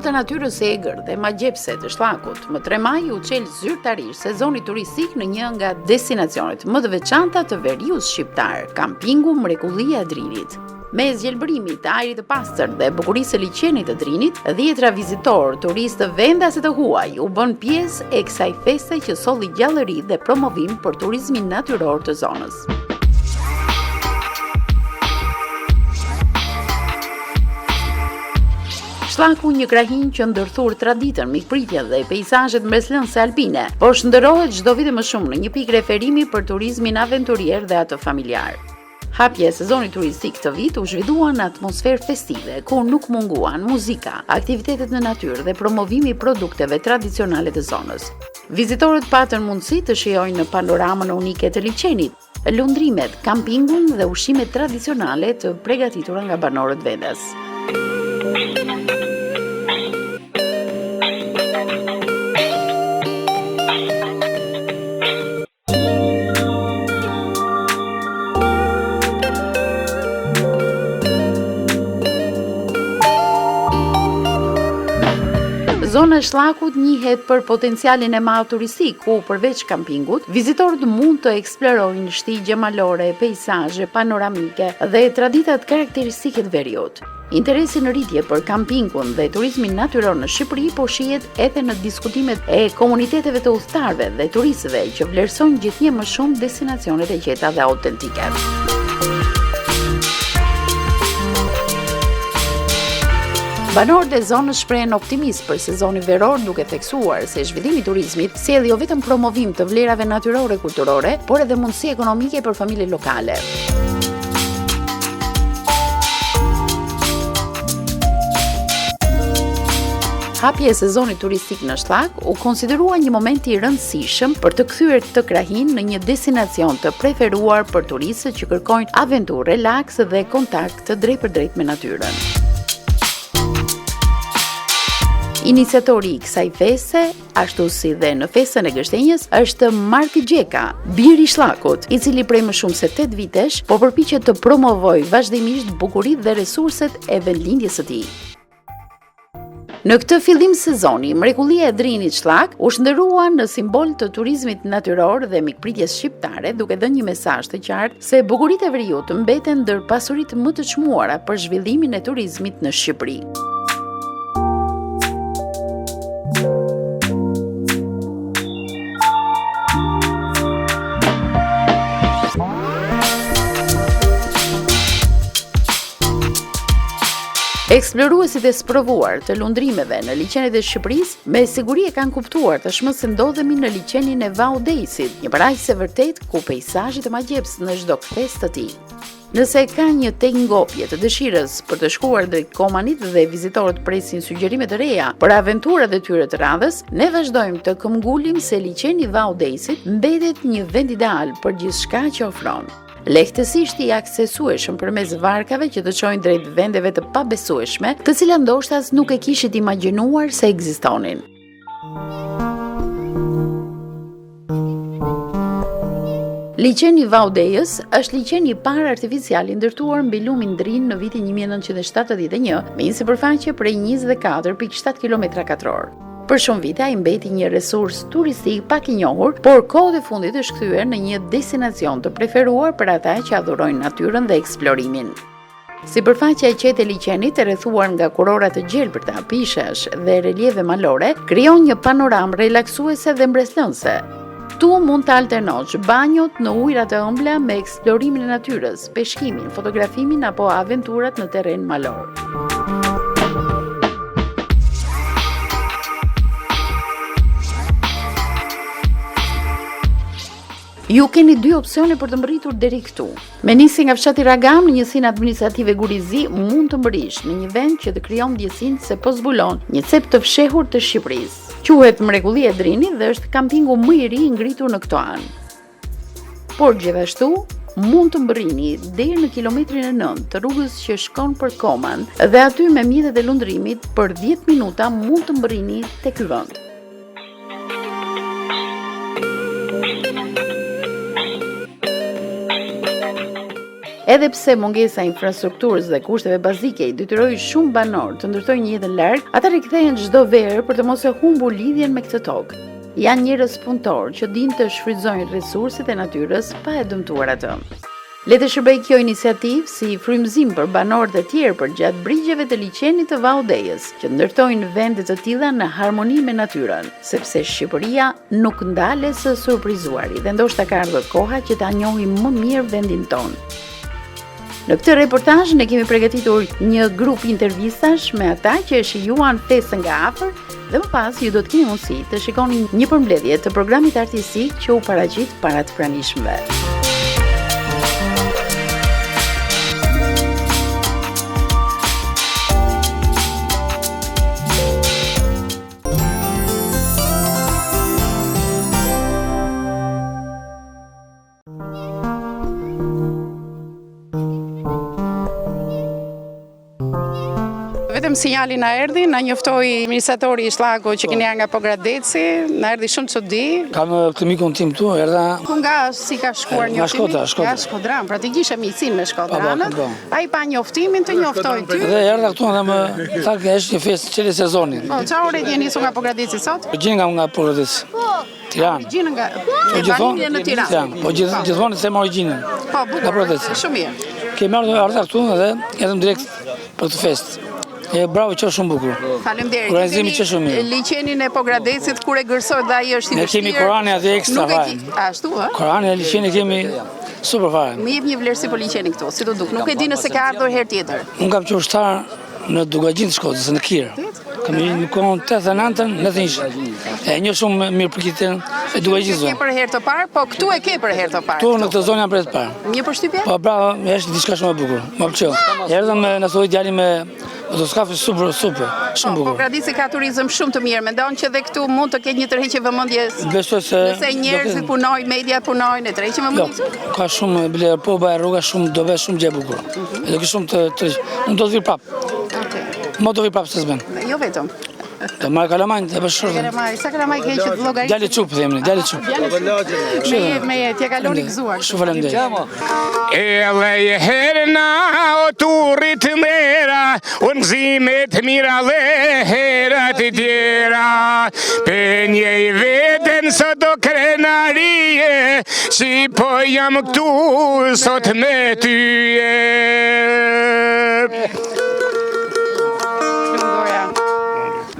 të natyrës e egër dhe magjepse të Sllakut, më 3 maj u çel zyrtarisht sezoni turistik në një nga destinacionet më të veçanta të veriut shqiptar, kampingu Mrekullia e Drinit. Me zgjelbërimit të ajrit të pastër dhe bukurisë së liçenit të Drinit, 10 vizitorë, turistë vendase të huaj u bën pjesë e kësaj feste që solli gjallëri dhe promovim për turizmin natyror të zonës. Sllaku një krahin që ndërthur traditën, mikpritjen dhe peizazhet mbretërore alpine, por shndërrohet çdo vit më shumë në një pikë referimi për turizmin aventurier dhe atë familjar. Hapja e sezonit turistik të vit u zhvillua në atmosferë festive, ku nuk munguan muzika, aktivitetet në natyrë dhe promovimi i produkteve tradicionale të zonës. Vizitorët patën mundësi të shijojnë në panoramën unike të liçenit, lundrimet, kampingun dhe ushqimet tradicionale të përgatitura nga banorët vendas. Zona e Sllakut njihet për potencialin e madh turistik, ku përveç kampingut, vizitorët mund të eksplorojnë shtigje malore, peizazhe panoramike dhe traditat karakteristike të veriut. Interesi në rritje për kampingun dhe turizmin natyror në Shqipëri po shihet edhe në diskutimet e komuniteteve të udhëtarëve dhe turistëve që vlerësojnë gjithnjë më shumë destinacionet e qeta dhe autentike. Banorët e zonës shprehen optimist për sezonin veror, duke theksuar se zhvillimi i turizmit sjell jo vetëm promovim të vlerave natyrore kulturore, por edhe mundësi ekonomike për familjet lokale. Hapja e sezonit turistik në Sllak u konsiderua një moment i rëndësishëm për të kthyer këtë krahin në një destinacion të preferuar për turistët që kërkojnë aventurë, relaks dhe kontakt drejt për drejt me natyrën. Iniciatori i kësaj feste, ashtu si dhe në festën e gështenjës, është Mark Gjeka, biri i Sllakut, i cili prej më shumë se 8 vitesh po përpiqet të promovojë vazhdimisht bukuritë dhe resurset e vendlindjes së tij. Në këtë fillim sezoni, Mrekullia e Drinit Sllak u shndërrua në simbol të turizmit natyror dhe mikpritjes shqiptare, duke dhënë një mesazh të qartë se bukuritë e veriut mbeten ndër pasuritë më të çmuara për zhvillimin e turizmit në Shqipëri. Eksploruesit e sprovuar të lundrimeve në liçenet e Shqipërisë me siguri e kanë kuptuar tashmë se ndodhemi në liçenin e Vaudeisit, një paraqitje vërtet ku peizazhi të magjeps në çdo kthes të tij. Nëse ka një ngopje të dëshirës për të shkuar drejt Komanit dhe vizitorët presin sugjerime të reja për aventurat e tyre të radhës, ne vazhdojmë të këmbgulim se liçeni i Vaudeisit mbetet një vend ideal për gjithçka që ofron. Lehtësisht i aksesueshëm përmes varkave që të çojnë drejt vendeve të pabesueshme, të cilat ndoshta nuk e kishit imagjinuar se ekzistonin. Liçeni i Vaudejës është liçeni i parë artificial i ndërtuar mbi lumin Drin në vitin 1971, me një sipërfaqe prej 24.7 km². Për shumë vite ai mbeti një resurs turistik pak i njohur, por kohët e fundit është kthyer në një destinacion të preferuar për ata që adhurojnë natyrën dhe eksplorimin. Sipërfaqja e qetë e liçenit, e rrethuar nga kurora të gjelbërta, pishesh dhe relieve malore, krijon një panoramë relaksuese dhe mbretërore. Tu mund të alternosh banjot në ujëra të ëmbla me eksplorimin e natyrës, peshkimin, fotografimin apo aventurat në terren malor. Ju keni 2 opsione për të mbërritur deri këtu. Me nisje nga fshati Ragam në njësinë administrative Gurizi, mund të mbërrish në një vend që të krijon ndjesinë se po zbulon një cep të fshehur të Shqipërisë. Quhet Mrekullia e Drinit dhe është kampingu më i ri ngritur në këtë anë. Por gjithashtu, mund të mbërrini deri në kilometrin e 9 të rrugës që shkon për Koman dhe aty me mjetet e lundrimit për 10 minuta mund të mbërrini te ky vend. Edhe pse mungesa e infrastrukturës dhe kushteve bazike i detyroi shumë banor të ndërtojnë një jetë larg, ata rikthehen çdo verë për të mos e humbur lidhjen me këtë tokë. Janë njerëz punëtor që dinë të shfrytëzojnë resurset e natyrës pa e dëmtuar atë. Le të shërbej kjo iniciativë si frymëzim për banorët e tjerë përgjatë brigjeve të liçenit të Vaudejës, që ndërtojnë vende të tilla në harmoni me natyrën, sepse Shqipëria nuk ndale së surprizuari dhe ndoshta ka ardhur koha që ta njohim më mirë vendin tonë. Në këtë reportazh ne kemi përgatitur një grup intervistash me ata që e shijuan festën nga afër dhe më pas ju do të keni mundësi të shikoni një përmbledhje të programit artistik që u paraqit para të pranishmëve. Vetëm sinjali na erdhi, na njoftoi administratori i shllaku që keni nga Pogradeci, na erdhi shumë çudi. Kam të mikun tim tu, erdha. Ku nga si ka shkuar njoftimi? Nga Shkodran, pra ti kishe miqësinë me Shkodranët. Ai pa njoftimin të njoftoi ty. Dhe erdha këtu dhe më tha që është një festë çelë sezonit. Po, çfarë ore je nisur nga Pogradeci sot? Gjin nga Pogradeci. Tiranë. Gjin nga Gjithmonë në Tiranë. Po gjithmonë se mori gjinën. Po, bukur. Shumë mirë. Kemi ardhur këtu dhe erdhëm direkt për këtë festë. Bravo, që shumë bukur. Faleminderit. Organizimi që shumë mirë. Liçenin e Pogradecit kur e gërsoi dhe ai është i vështirë. Ne kemi Korani aty ekstra fare. Ashtu, ë? Korani e liçeni kemi super fare. Më jep një vlerësi për liçenin këtu, si do duk. Nuk e di nëse ka ardhur herë tjetër. Unë kam qenë ushtar në Dugagjin të Shkodrës, në Kirë. Kam në kohën 89-ën, në Thinjë. E një shumë mirë për kitën e Dugagjisë. Ke për herë të parë, po këtu e ke për herë të parë. Këtu në këtë zonë jam për herë të parë. Një përshtypje? Po bravo, është diçka shumë e bukur. Më pëlqeu. Erdhëm na thoi djali me motoskafë super, shumë bukur. Pogradeci ka turizëm shumë të mirë. Mendon që edhe këtu mund të ketë një tërheqje vëmendjes? Besoj se nëse njerëzit punojnë, media punojnë, e tërheqje vëmendjes? Ka shumë bile po bëj rruga shumë do vesh shumë gjë bukur. Edhe që shumë të unë do të vi prap. Okej. Mo do vi prap se s'bën. Jo vetëm. Të marrë kalamajn të bëshërë. Sa kalamaj ke që të llogarit? Djali çup themni, djali çup. Me t'ja kaloni gëzuar. Shumë faleminderit. Edhe e herna o turrit mera, unë gzimet mira dhe herat i tjera. Për një i veten sot do krenarie, si po jam këtu sot me tyje.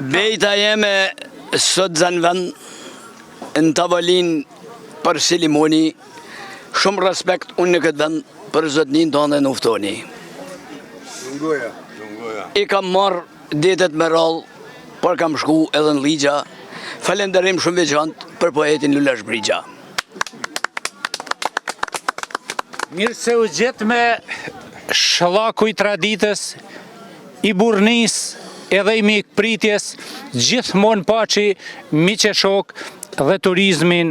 Bejta jeme sot zanë vend në tavolin për Silimoni, shumë respekt unë në këtë vend për zotnin tonë dhe nuftoni. I kam marrë detet me rallë, por kam shku edhe në ligja, falenderim shumë veçantë për poetin Lulash Brigja. Mirë se u gjetë me shllaku i traditës, i burnis, edhe i mik pritjes, gjithmonë paçi miqe shok dhe turizmin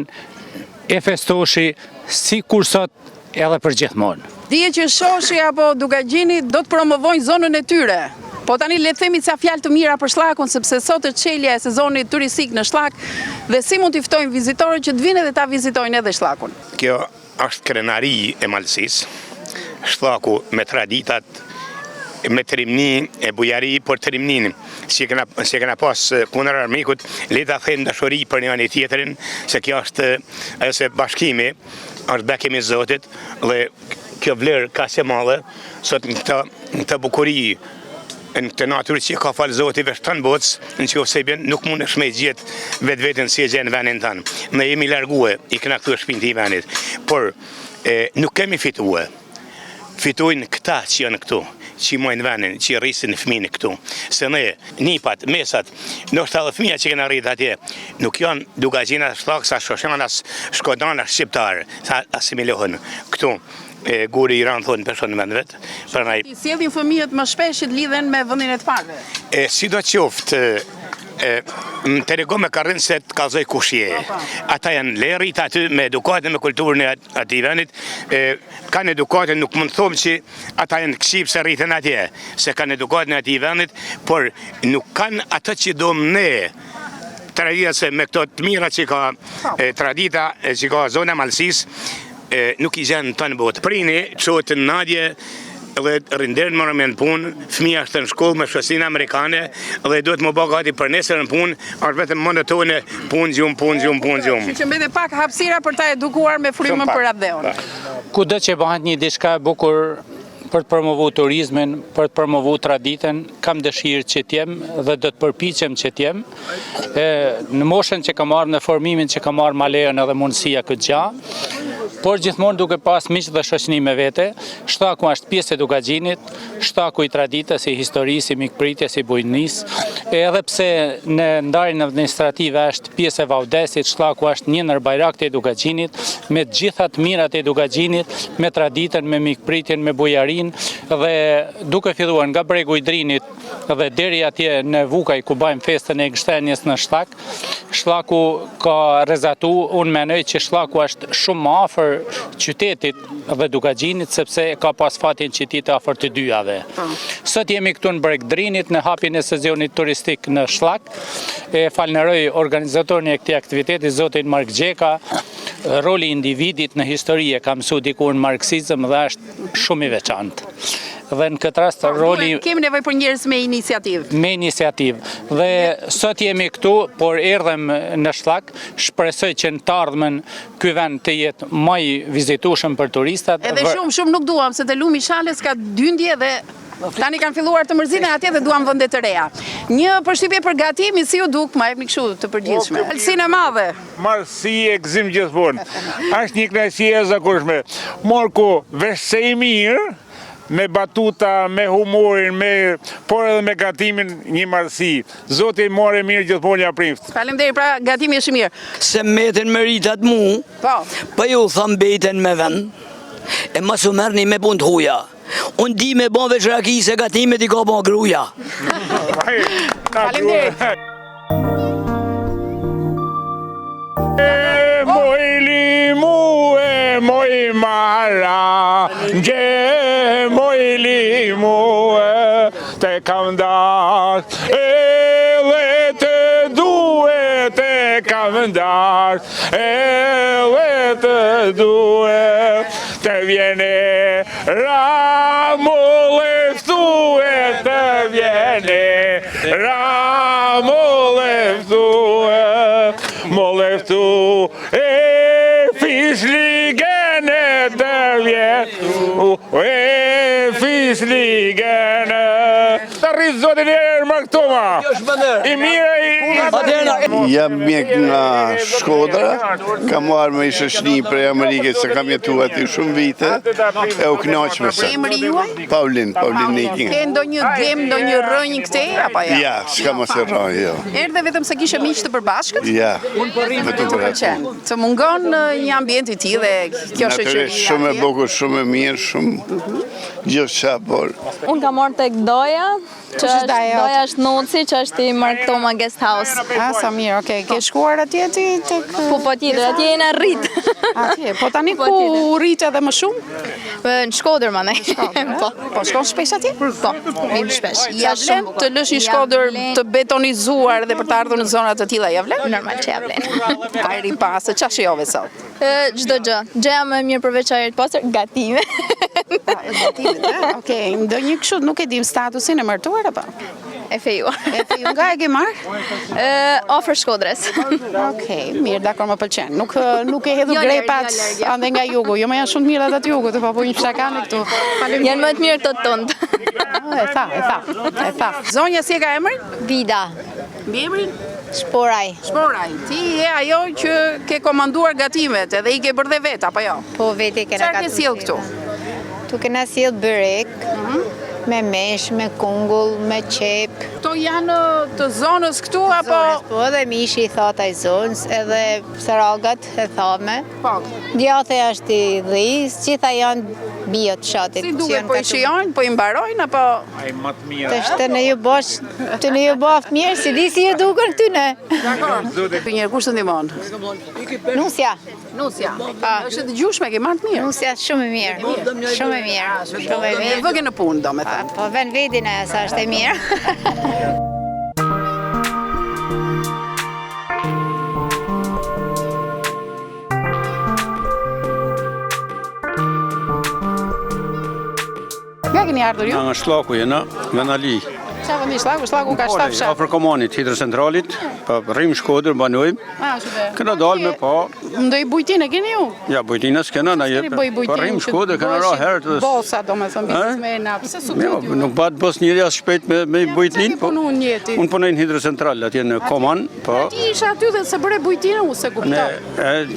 e festoshi si kur sot edhe për gjithmonë. Dije që Shoshi apo Dugagjini do të promovojnë zonën e tyre. Po tani le të themi ca fjalë të mira për shllakun, sepse sot është çelja e sezonit turistik në shllak dhe si mund t'i ftojmë vizitorët që të vinë dhe ta vizitojnë edhe shllakun. Kjo është krenari e Malësisë, shllaku me traditat, me trimni e bujari për trimnin, si kena pas kundër armikut, le ta them dashuri për njëri tjetrin, se kjo është ajo se bashkimi është bekimi i Zotit dhe kjo vlerë ka se madhe sot në këtë bukuri në këtë natyrë që ka falë Zoti veç të në botës, në që ose bjen nuk mund është me gjithë vetën si e gjenë venin tanë. Ne jemi largue, i këna këtu e shpinti i venit, por nuk kemi fitue. Fitojnë këta që janë këtu, që mojnë venin, që rrisin fëmijën këtu. Se ne, nipat, mesat, nështë edhe fëmija që këna rritë atje, nuk janë Dugagjina, Shllak, sa Shoshanas, Shkodran, Shqiptarë, sa asimilohen këtu. Guri i ranë thonë person në vend vetë. Ti sjellin fëmijët më shpesh që të lidhen me vendin e të parëve? Si do qoftë, më të rego me karrinë se të kalzoj kushje. Ata janë lerit aty me edukatën, me kulturën e ati venit. Kanë edukatën, nuk mund të thomë që ata janë kësip se rritën atje, se kanë edukatën e ati venit, por nuk kanë atë që do më ne. Tradita se me këto të mira që ka tradita, që ka zona Malësisë, nuk i gjenë të në botë. Prini, qotë në nadje, dhe rinderën më rëmen punë, fëmija është në shkollë me shosinë amerikane, dhe duhet më bëgë gati për nesër në punë, është vetëm më në tonë punë gjumë. Që mbete pak hapësira për ta edukuar me frymën për atë dheun. Kudo që bëhet një diçka e bukur për të promovu turizmin, për të promovu traditën, kam dëshirë që t'jem dhe do të përpiqem që t'jem. Në moshën që kam marrë, në formimin që kam marrë, ma lejon edhe mundësia këtë gjë, por gjithmonë duke pas miq dhe shoqëni me vete. Shtaku është pjesë e Dugaxhinit, shtaku i traditës, i historisë, i mikpritjes, i bujqënisë, edhe pse në ndarjen administrative është pjesë e Vaudesit, shtaku është një ndër bajrakët e Dugaxhinit, me të gjitha të mirat e Dugaxhinit, me traditën, me mikpritjen, me bujarinë, dhe duke filluar nga bregu i Drinit dhe deri atje në Vukaj ku bajmë festën e gështenjes në shtak, shtaku ka rrezatu, unë mendoj që shtaku është shumë më afër qytetit dhe Dugaxhinit, sepse ka pas fatin që ti të afër të dyjave. Sot jemi këtu në breg Drinit në hapjen e sezonit turistik në Shlak. Falënderoj organizatorin e këtij aktiviteti, zotin Mark Gjeka. Roli i individit në histori e ka mësuar diku në marksizëm dhe është shumë i veçantë. Dhe në këtë rast roli... Kemi nevojë për njerëz me iniciativë. Me iniciativë. Dhe sot jemi këtu, por erdhem në Shlak, shpresoj që në të ardhmen ky vend të jetë më i vizitueshëm për turistat. Edhe shumë nuk duam, se te lumi Shalës ka dyndje dhe tani kanë filluar të mërziten atje dhe duam vende të reja. Një përshtypje për gatimin, si u duk, ma jepni kështu të përgjithshme. Alsinë e madhe. Marsi e gëzim gjithmonë. Është një kënaqësi e zakonshme. Morku veshse i mirë, me batuta, me humorin, por edhe me gatimin një marsi. Zoti more mirë gjithmonë ja prift. Faleminderit, pra gatimi është mirë. Se meten me ritat mu, po ju thëm bejten me vend, e mos u merrni me punë të huja. Unë di me bon veç raki se gatimet i ka bon gruja. Faleminderit. Moj limu e moj mara, gje moj limu e te kam dash, edhe te due te kam dash, edhe te due te vjene ramo leftue, te vjene ramo leftue, mo leftu e fisligene te vjetu, e fisligene. Të rrisë zotin e Mark Toma, i mire i... Jam mjek nga Shkodra, kam marrë me i shoqëni prej Amerikës, se kam jetu aty shumë vite, e u knaq me sa. Emri juaj? Paulin Neking. Ke ndonjë gjem, ndonjë rënjë këtej, apo ja? Ja, s'ka mos e rënjë, jo. Erdhe vetëm se kishe miq të përbashkët? Ja, vetëm për atë. Të mungon një ambient i tillë dhe kjo shoqëri. Natyrisht shumë e bukur, shumë e mirë, shumë gjithçka, por. Unë kam marrë tek Doja, që është Doja është Noci, që është i Mark Toma Guest House. Sa mirë, okay. Ke shkuar atje ti tek... Po tjetër, atje jena rrit. Atje, po tani ku rrit edhe më shumë? Në Shkodër më nej. Po shkon shpesh atje? Po, vim shpesh. Ja vlen të lësh një Shkodër të betonizuar dhe për të ardhur në zona të tilla, ja vlen? Normal që ja vlen. Ajri pasë, ç'a shijove sot? Çdo gjë. Gjëja më e mirë për veçarit pasër, gatime. Okej, ndonjë kështu nuk e dim statusin e martuar apo? E fejuar. Nga e ke marrë? Afër Shkodrës. Okej, mirë, dakor, më pëlqen. Nuk e hedhu grepat ande nga jugu. Jo, më janë shumë mirë atë jugu, të papo një fshakane këtu. Janë më të mirë të tëndë. E tha. Zonja si e ka emrin? Vida. Mbi emrin? Shporaj. Ti je ajo që ke komanduar gatimet edhe i ke bërë dhe vet, apo jo? Po veti kena Çfarë ke sjell këtu? Tu kena sjell byrek, me mesh, me kungull, me qep. Këto janë të zonës këtu, apo? Po edhe mishi i thot ai zonës, edhe saragat e thame. Po. Djathe është i dhis, gjitha janë bijot shatit. Si duke po i shijojnë, po i mbarojnë, apo? Ai më të mirë. Të shtë në ju baft mirë, si di si ju duken këty ne. Dakor. Një kush të ndihmon? Nusja. Është e dëgjueshme, ke marrë mirë. Nusja shumë e mirë. Shumë e mirë. Vëge në punë, domethënë. Po vën vedin e sa është e mirë. keni ardhur ju? Nga Shllaku jena, Venali. Qa vendi Shllaku? Shllaku ka 7 fshat. Afër komunit, hidrocentralit, pa rrim Shkodër, banojmë. Këna dalë me pa. Ndoj bujtinë keni ju? Ja, bujtina s'kena, na jep. Pa rrim Shkodër, këna ra herët. Bosa, do me thëmë, biznesmena, pse su pyet ju? Nuk bat bos njëri as shpejt me bujtin. Unë punoj në hidrocentral, atje në Koman. Ti isha aty dhe se bëre bujtinë, u se kuptoj.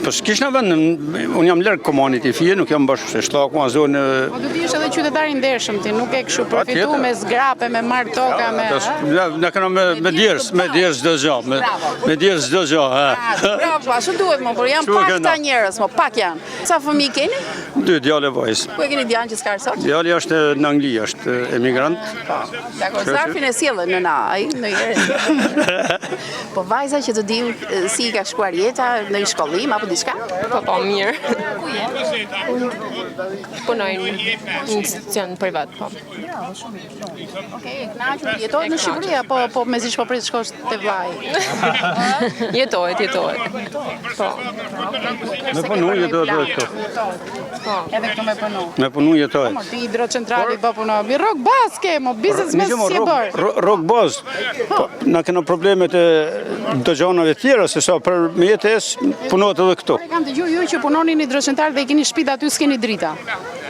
Po s'kishna vend, unë jam lërë komunit i fije, nuk jam bashkë se Shllaku a zonë. Po du ti ishe dhe qytetari ndershëm ti, nuk e kështu përfitu me zgrape, me marrë toka, Na këna me djerës çdo gjë, me djerës çdo gjë. Bravo, ashtu duhet më, por janë pak ta njerëz, më pak janë. Sa fëmijë keni? 2 djalë vajzë. Ku e keni djalin që s'ka sot? Djali është në Angli, është emigrant. Dakor, zarfin e sjellën nëna, ai në herë. Po vajza që të dim si ka shkuar jeta në shkollim apo diçka? Po mirë. Ku je? Punoj në institucion privat, po. Okej, kënaqur, jeton në Shqipëri apo mezi po prit shkosh te vllai? Jetohet. Po. Me punu jetohet këtu. Po. Edhe këtu me punu. Me punu jetohet. Ti hidrocentrali po punon. Mi rock baske, mo biznes me si bër. Rock baz. Na kena problemet e dëgjonave tjera se sa për me jetës punohet edhe këtu. Kam dëgjuar ju që punoni në hidrocentral dhe i keni shtëpi aty s'keni drita.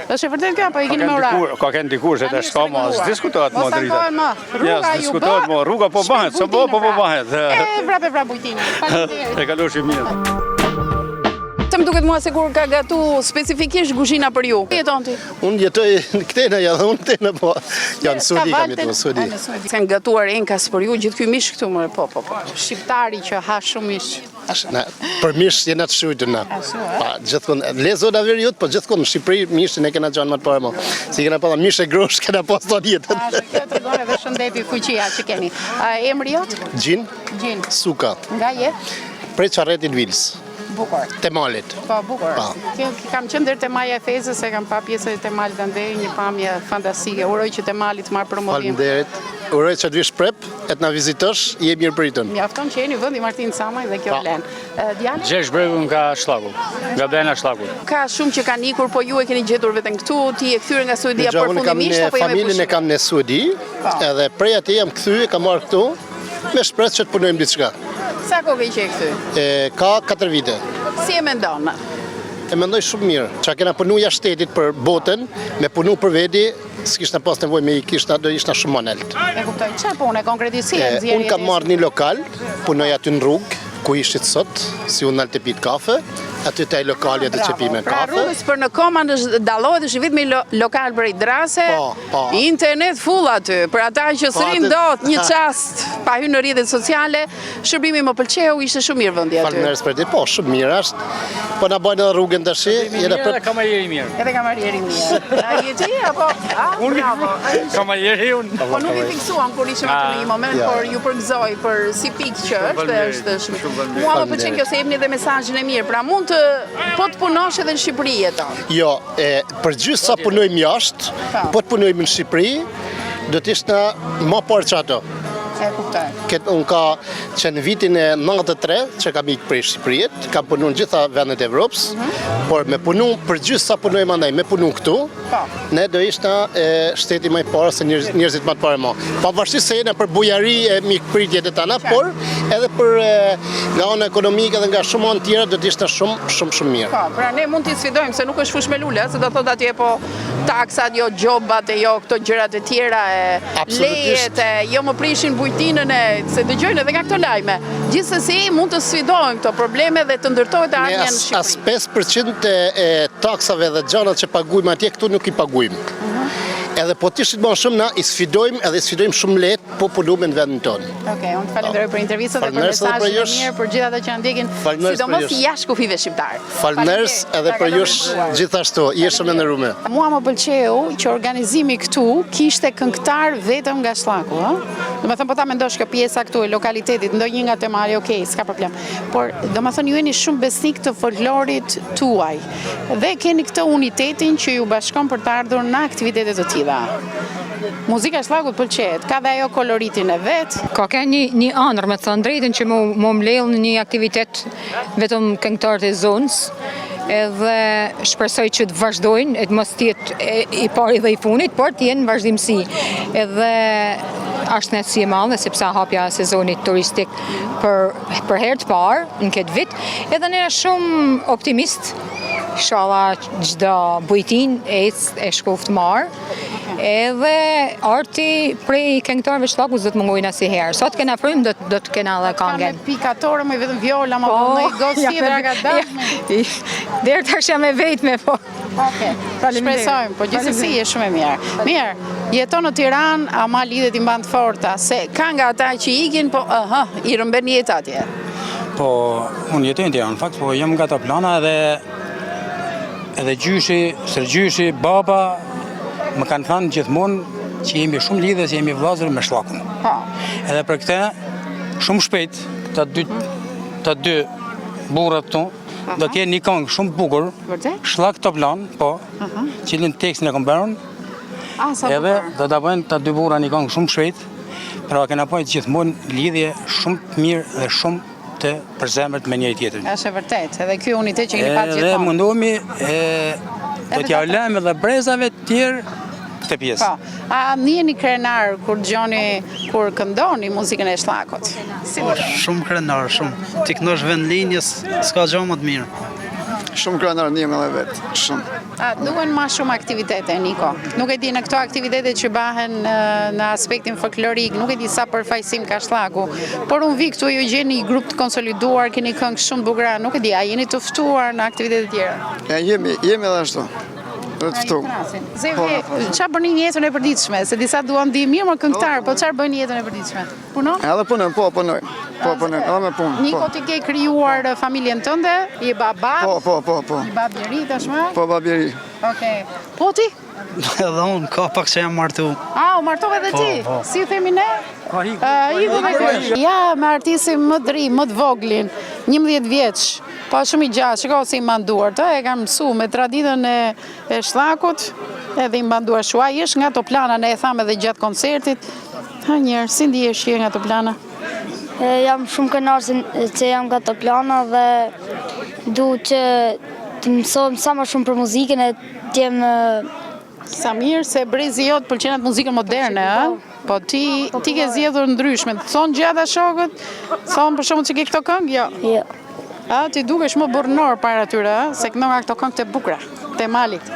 Është e vërtetë kjo apo i keni me orar? Ka kënë dikur se të s'ka ma, s'diskutohet ma drita. Rruga ju bë. Rruga po bëhet, sa po bëhet. Vrap bujtini. E kaloshi mirë. Më duket mua se kur ka gatu specifikisht kuzhina për ju. Jeton ti? Unë jetoj në këtena, edhe unë këtena, po janë Sudi kam jetu, Sudi. Kanë gatuar enkas për ju, gjithë ky mish këtu më po. Shqiptari që ha shumë mish. Për mish jena të shujtë na. Pa, gjithkon, lezo da veri jutë, po gjithkon në Shqipëri mishin e kena gjanë më të parë mo. Si kena pa mish e grosh, kena pas të jetën. Kjo të dore dhe shëndeti fuqia që keni. Emri jotë? Gjin. Suka. Nga je? Prej Qarretit Vils. Bukur. Temalit. Po, bukur. Kam qenë deri te Maja e Fezës, se kam pa pjesë e Temalit andej, një pamje fantastike. Uroj që Temali të marrë promovim. Faleminderit. Uroj që të vish prep, e të na vizitosh, je mirë pritën. Mjafton që jeni vendi Martin Samaj dhe kjo len. Diana? Gjesh Bregu nga Shllaku, nga Bena Shllaku. Ka shumë që kanë ikur, po ju e keni gjetur vetëm këtu, ti e kthyer nga Suedia përfundimisht apo jemi familjen e kam në Suedi, edhe prej atje jam kthy, kam marrë këtu, me shpresë që të punojmë diçka. Sa kohë ke këtu? Ka 4 vite. Si e mendon? E mendoj shumë mirë. Qa kena punu jashtë shtetit për botën, me punu për vedi, s'kishna pas nevojë me i kishna, do ishna shumë manelt. E kuptoj, çfarë pune konkretisi e nxjerrje? Unë kam marrë një lokal, punoj aty në rrugë, ku ishit sot, si unë nalë të pitë kafe, aty të e lokalja të që pime kafe. Pra rrugës për në Koman dalohet është vetëm lokal për i drase, internet full aty, për ata që s'rin dot një qast pa hyrë në rrjetet sociale, shërbimi më pëlqeu, ishte shumë mirë vendi aty. Faleminderit për ti, po shumë mirë është, po na bajnë edhe rrugën tash, edhe kamarieri mirë. Edhe kamarieri mirë. A je ti apo? Bravo. Kamarieri unë. Po nuk i fiksuam kur ishim aty në një moment, por ju përgëzoj për si pikë që është shumë. Mua më pëlqen kjo se jepni edhe mesazhin e mirë, pra mund të po të punosh edhe në Shqipëri jeton. Jo, përgjithë sa punojmë jashtë, po të punojmë në Shqipëri, do t'ishtë më parë që ato. E kuptoj. Unë ka që në vitin e 93, që kam ikë prej Shqipërijet, kam punu në gjitha vendet e Evropës, por me punu përgjithë sa punojmë andaj, me punu këtu, ne do ishta shteti më i parë se njerëzit më të parë më. Pavarësisht se jena për bujari e mikpritjet e tana, por edhe për nga anë ekonomike dhe nga shumë anë tjera do t'ishta shumë mirë. Po, pra ne mund t'i sfidojmë se nuk është fush me lule, se do thot atje po taksat, jo gjobat e jo këto gjërat e tjera, lejet e jo më prishin bujtinën e se dëgjojnë edhe nga këto lajme. Gjithsesi mund të sfidojmë këto probleme dhe të ndërtohet ardhmja në Shqipëri. As 5% e taksave dhe gjanat që pagujmë atje këtu nuk i pagujmë. Edhe po t'ishtë më shumë na i sfidojmë edhe i sfidojmë shumë letë po punume në vendin tonë. Okej, unë të falenderoj për intervistën dhe për mesazhin e mirë për gjithë ata që na ndjekin, sidomos jashtë kufive shqiptar. Faleminderit edhe për jush gjithashtu, je shumë e nderuar. Mua më pëlqeu që organizimi këtu kishte këngëtar vetëm nga Shllaku, ëh? Domethënë po ta mendosh kjo pjesa këtu e lokalitetit, ndonjë nga Temali, okay, s'ka problem. Por domethënë ju jeni shumë besnik të folklorit tuaj dhe keni këtë unitetin që ju bashkon për të ardhur në aktivitete të tilla. Muzika e Shllakut pëlqet, ka dhe ajo koloritin e vet. Ka një ëndër, me të thënë drejtën, që më mbledh në një aktivitet vetëm këngëtarët e zonës. edhe shpresoj që të vazhdojnë, të mos tjetë i pari dhe i funit, por të jenë në vazhdimësi. Edhe është nësi e madhe, sepse hapja sezonit turistik për herë të parë në këtë vit, edhe ne shumë optimist, inshallah çdo bujtin e shkuft marë, edhe arti prej këngëtarëve shtllakut do të mungojnë asnjëherë. Sot kena frym, do të kena edhe këngën. Ka pikatore, më vetëm viola, më vonë një gocë tjetër ka dalë. Deri tash jam e vetme po. Okej. Shpresojmë, po gjithsesi është shumë e mirë. Mirë, jeton në Tiranë, ama lidhet i mban të forta, se ka nga ata që ikin, po i rëmben jeta atje. Po, unë jetoj në Tiranë, fakt, po jam nga ta plana edhe gjyshi, sërgjyshi, baba, më kanë thënë gjithmonë që jemi shumë lidhe, që jemi vllazër me shtllakun. Edhe për këtë, shumë shpejt, të dy burrat këtu, do të jenë një këngë shumë bukur, Shtllak Top Plan, po, cilin tekstin e kam bërën, edhe do të bëjnë të dy burra një këngë shumë shpejt, pra kena pojtë gjithmonë lidhje shumë të mirë dhe shumë të përzemërt me njëri tjetrin. Është e vërtet, edhe ky unitet që keni pasur gjithmonë. Edhe mundohemi do t'ja lëmë edhe brezave të tjerë këtë pjesë. Po, a njeni krenar kur dëgjoni, kur këndoni muzikën e shtllakut? Shumë krenar, shumë. Ti këndosh vend linjës, s'ka gjë më të mirë. Shumë krenar njëm edhe vetë, shumë. Duhen ma shumë aktivitete, Niko. Nuk e di në këto aktivitete që bahen në aspektin folklorik, nuk e di sa përfaqësim ka shtllaku, por unë vi këtu ju gjeni grup të konsoliduar, keni këngë shumë bukura, nuk e di, a jeni të ftuar në aktivitete tjera? Jemi edhe ashtu. Zevi, çfarë bëni në jetën e përditshme? Se disa duan di mirë më këngëtar, po çfarë bëni në jetën e përditshme? Punon? Edhe punoj, punoj. Po, punoj, edhe me punë. Niko, ti ke krijuar familjen tënde? Je baba? Po. Je babjeri tashmë? Po, babjeri. Okej. Po ti? Edhe unë, ka pak që jam martu. U martove edhe ti? Si themi ne? Ja, me artistin më të ri, më të voglin, 11 vjeç, pa shumë i gjatë, shiko se i manduar, të e kam mësu me traditën e shtllakut, edhe i manduar shuaj, jesh nga to plana, ne e thamë edhe gjatë koncertit. Ha njerë, si ndihesh që je nga to plana? Jam shumë kënaqur që jam nga to plana dhe du që të mësojmë sa më shumë për muzikën e të jem sa mirë se brezi jot pëlqen atë muzikën moderne, po ti ke zgjedhur ndryshme. Thon gjata shokët, thon për shkakun që ke këto këngë, jo. Jo. Ti dukesh më burrnor para tyre, se këndon nga këto këngë të bukura, të malit.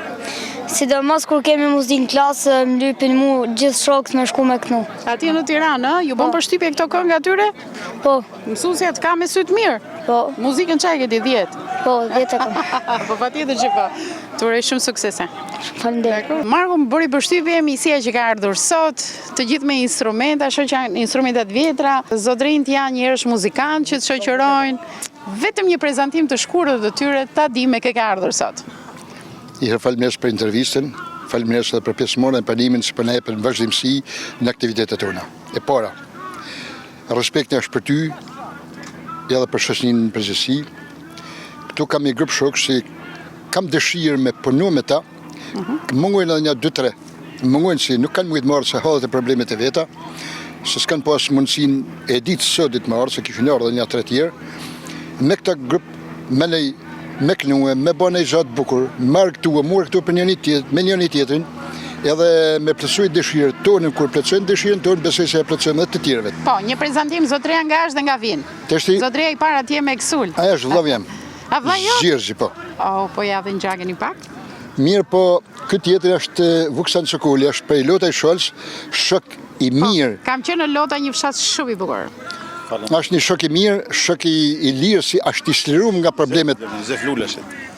Sidomos kur kemi muzikë në klasë, më lypin mu gjithë shokët me shku me kënu. Atje në Tiranë, ju bën përshtypje këto këngë atyre? Po. Mësuesja të ka me sy të mirë? Po. Muzikën çaj ke ti 10? Po, 10 e kam. Po patjetër që po. Të uroj shumë suksese. Faleminderit. Marko më bëri përshtypje misia që ka ardhur sot, të gjithë me instrumenta, shoq janë instrumentat vjetra, zotrinjt janë njerëz muzikantë që të shoqërojnë. Vetëm një prezantim të shkurtër të tyre ta di me kë ka ardhur sot. Faleminderit për intervistën, faleminderit edhe për pjesëmarrjen e panimin që po na jepën vazhdimsi në aktivitetet tona. E para, respekti është për ty, edhe për shoqërinë në përgjithësi. Këtu kam një grup shokë që kam dëshirë me punu me ta, mungojnë edhe një 2-3, mungojnë që nuk kanë mujtë marrë se halët e problemet e veta, se s'kanë pas mundësin e ditë sot ditë marrë, se kishin ardhur edhe një 3 tjerë. Me këta grup, me kënue, me bëne i gjatë bukur, marrë këtu për me njëni tjetrin, edhe me plëcuj dëshirë tonë, kur plëcojnë dëshirën tonë, besoj se e plëcojnë dhe të tjerëve. Po, një prezantim zotria nga është dhe nga vinë. Zotria i para tje me kësull. Aja është vllav jam. A vlla jo? Zgjirgji, po. Po ja dhe në gjagën i pak? Mirë, po, këtë tjetër është Vuksan Çokoli, është prej Lota i Sholës, shok i mirë. Kam qenë në Lota një fshat shumë i bukur. Është një shok i mirë, shok i lirë, si është i shlirum nga problemet.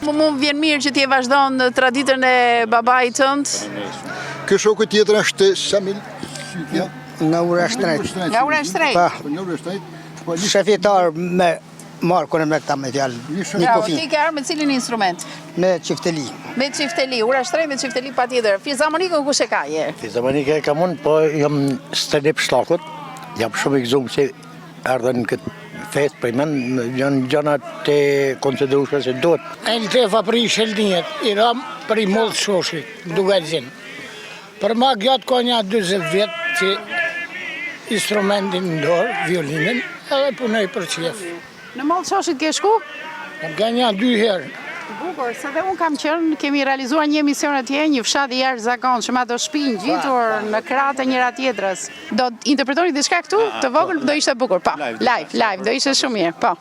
Mu vjen mirë që ti e vazhdon traditën e babait tënd. Ky shoku tjetër është Samil. Nga ura shtrejt. Nga ura shtrejt? Nga ura shtrejt. Shefitar me Markun e me këta me fjallë. Një kofi. Ti ke arë me cilin instrument? Me qifteli. Me qifteli, ura shtrejt me qifteli pa tjetër. Fizamonikën kush e ka je? Fizamonikën e ka mund, po jam stënip shlakut. Jam shumë i gëzumë që ardhen në këtë fest për men, janë gjanat të konsiderushme se do të. E në tefa për i shelninjet, i ram për i mollë shoshi, duke zinë. Për ma gjatë ka një 20 vjetë që instrumentin në dorë, violinin, edhe punoj për qef. Në mollë shoshit ke shku? Kam ka një 2 herë. Bukur, se dhe unë kam qenë, kemi realizuar një emision atje, një fshat i jashtëzakonshëm, ato shtëpi ngjitur në krahët e njëra tjetrës. Do të interpretoni diçka këtu? Të vogël do ishte bukur, po. Live, do ishte shumë mirë, po.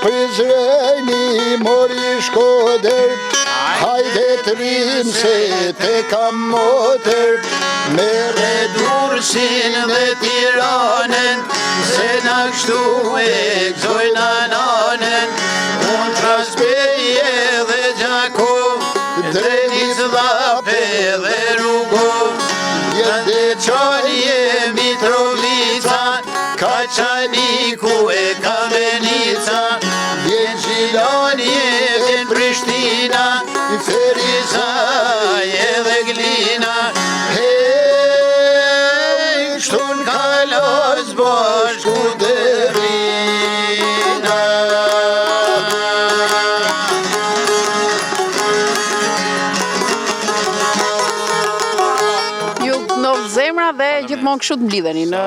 Prizreni mori Shkodër, hajde të rrim se te kam motër, mere Durrësin dhe Tiranën, se na kështu e gzojna nanën, unë Traspeje dhe Gjako, Drenis Dhape dhe Rugo, jende Qanje Mitrovica, Kaçaniku e Kamenica, vjen Gjilanje, vjen Prishtina, Feriza edhe Glina, kështu n'kalos bashku dërina. Zemra dhe gjithmonë kështu të mblidheni në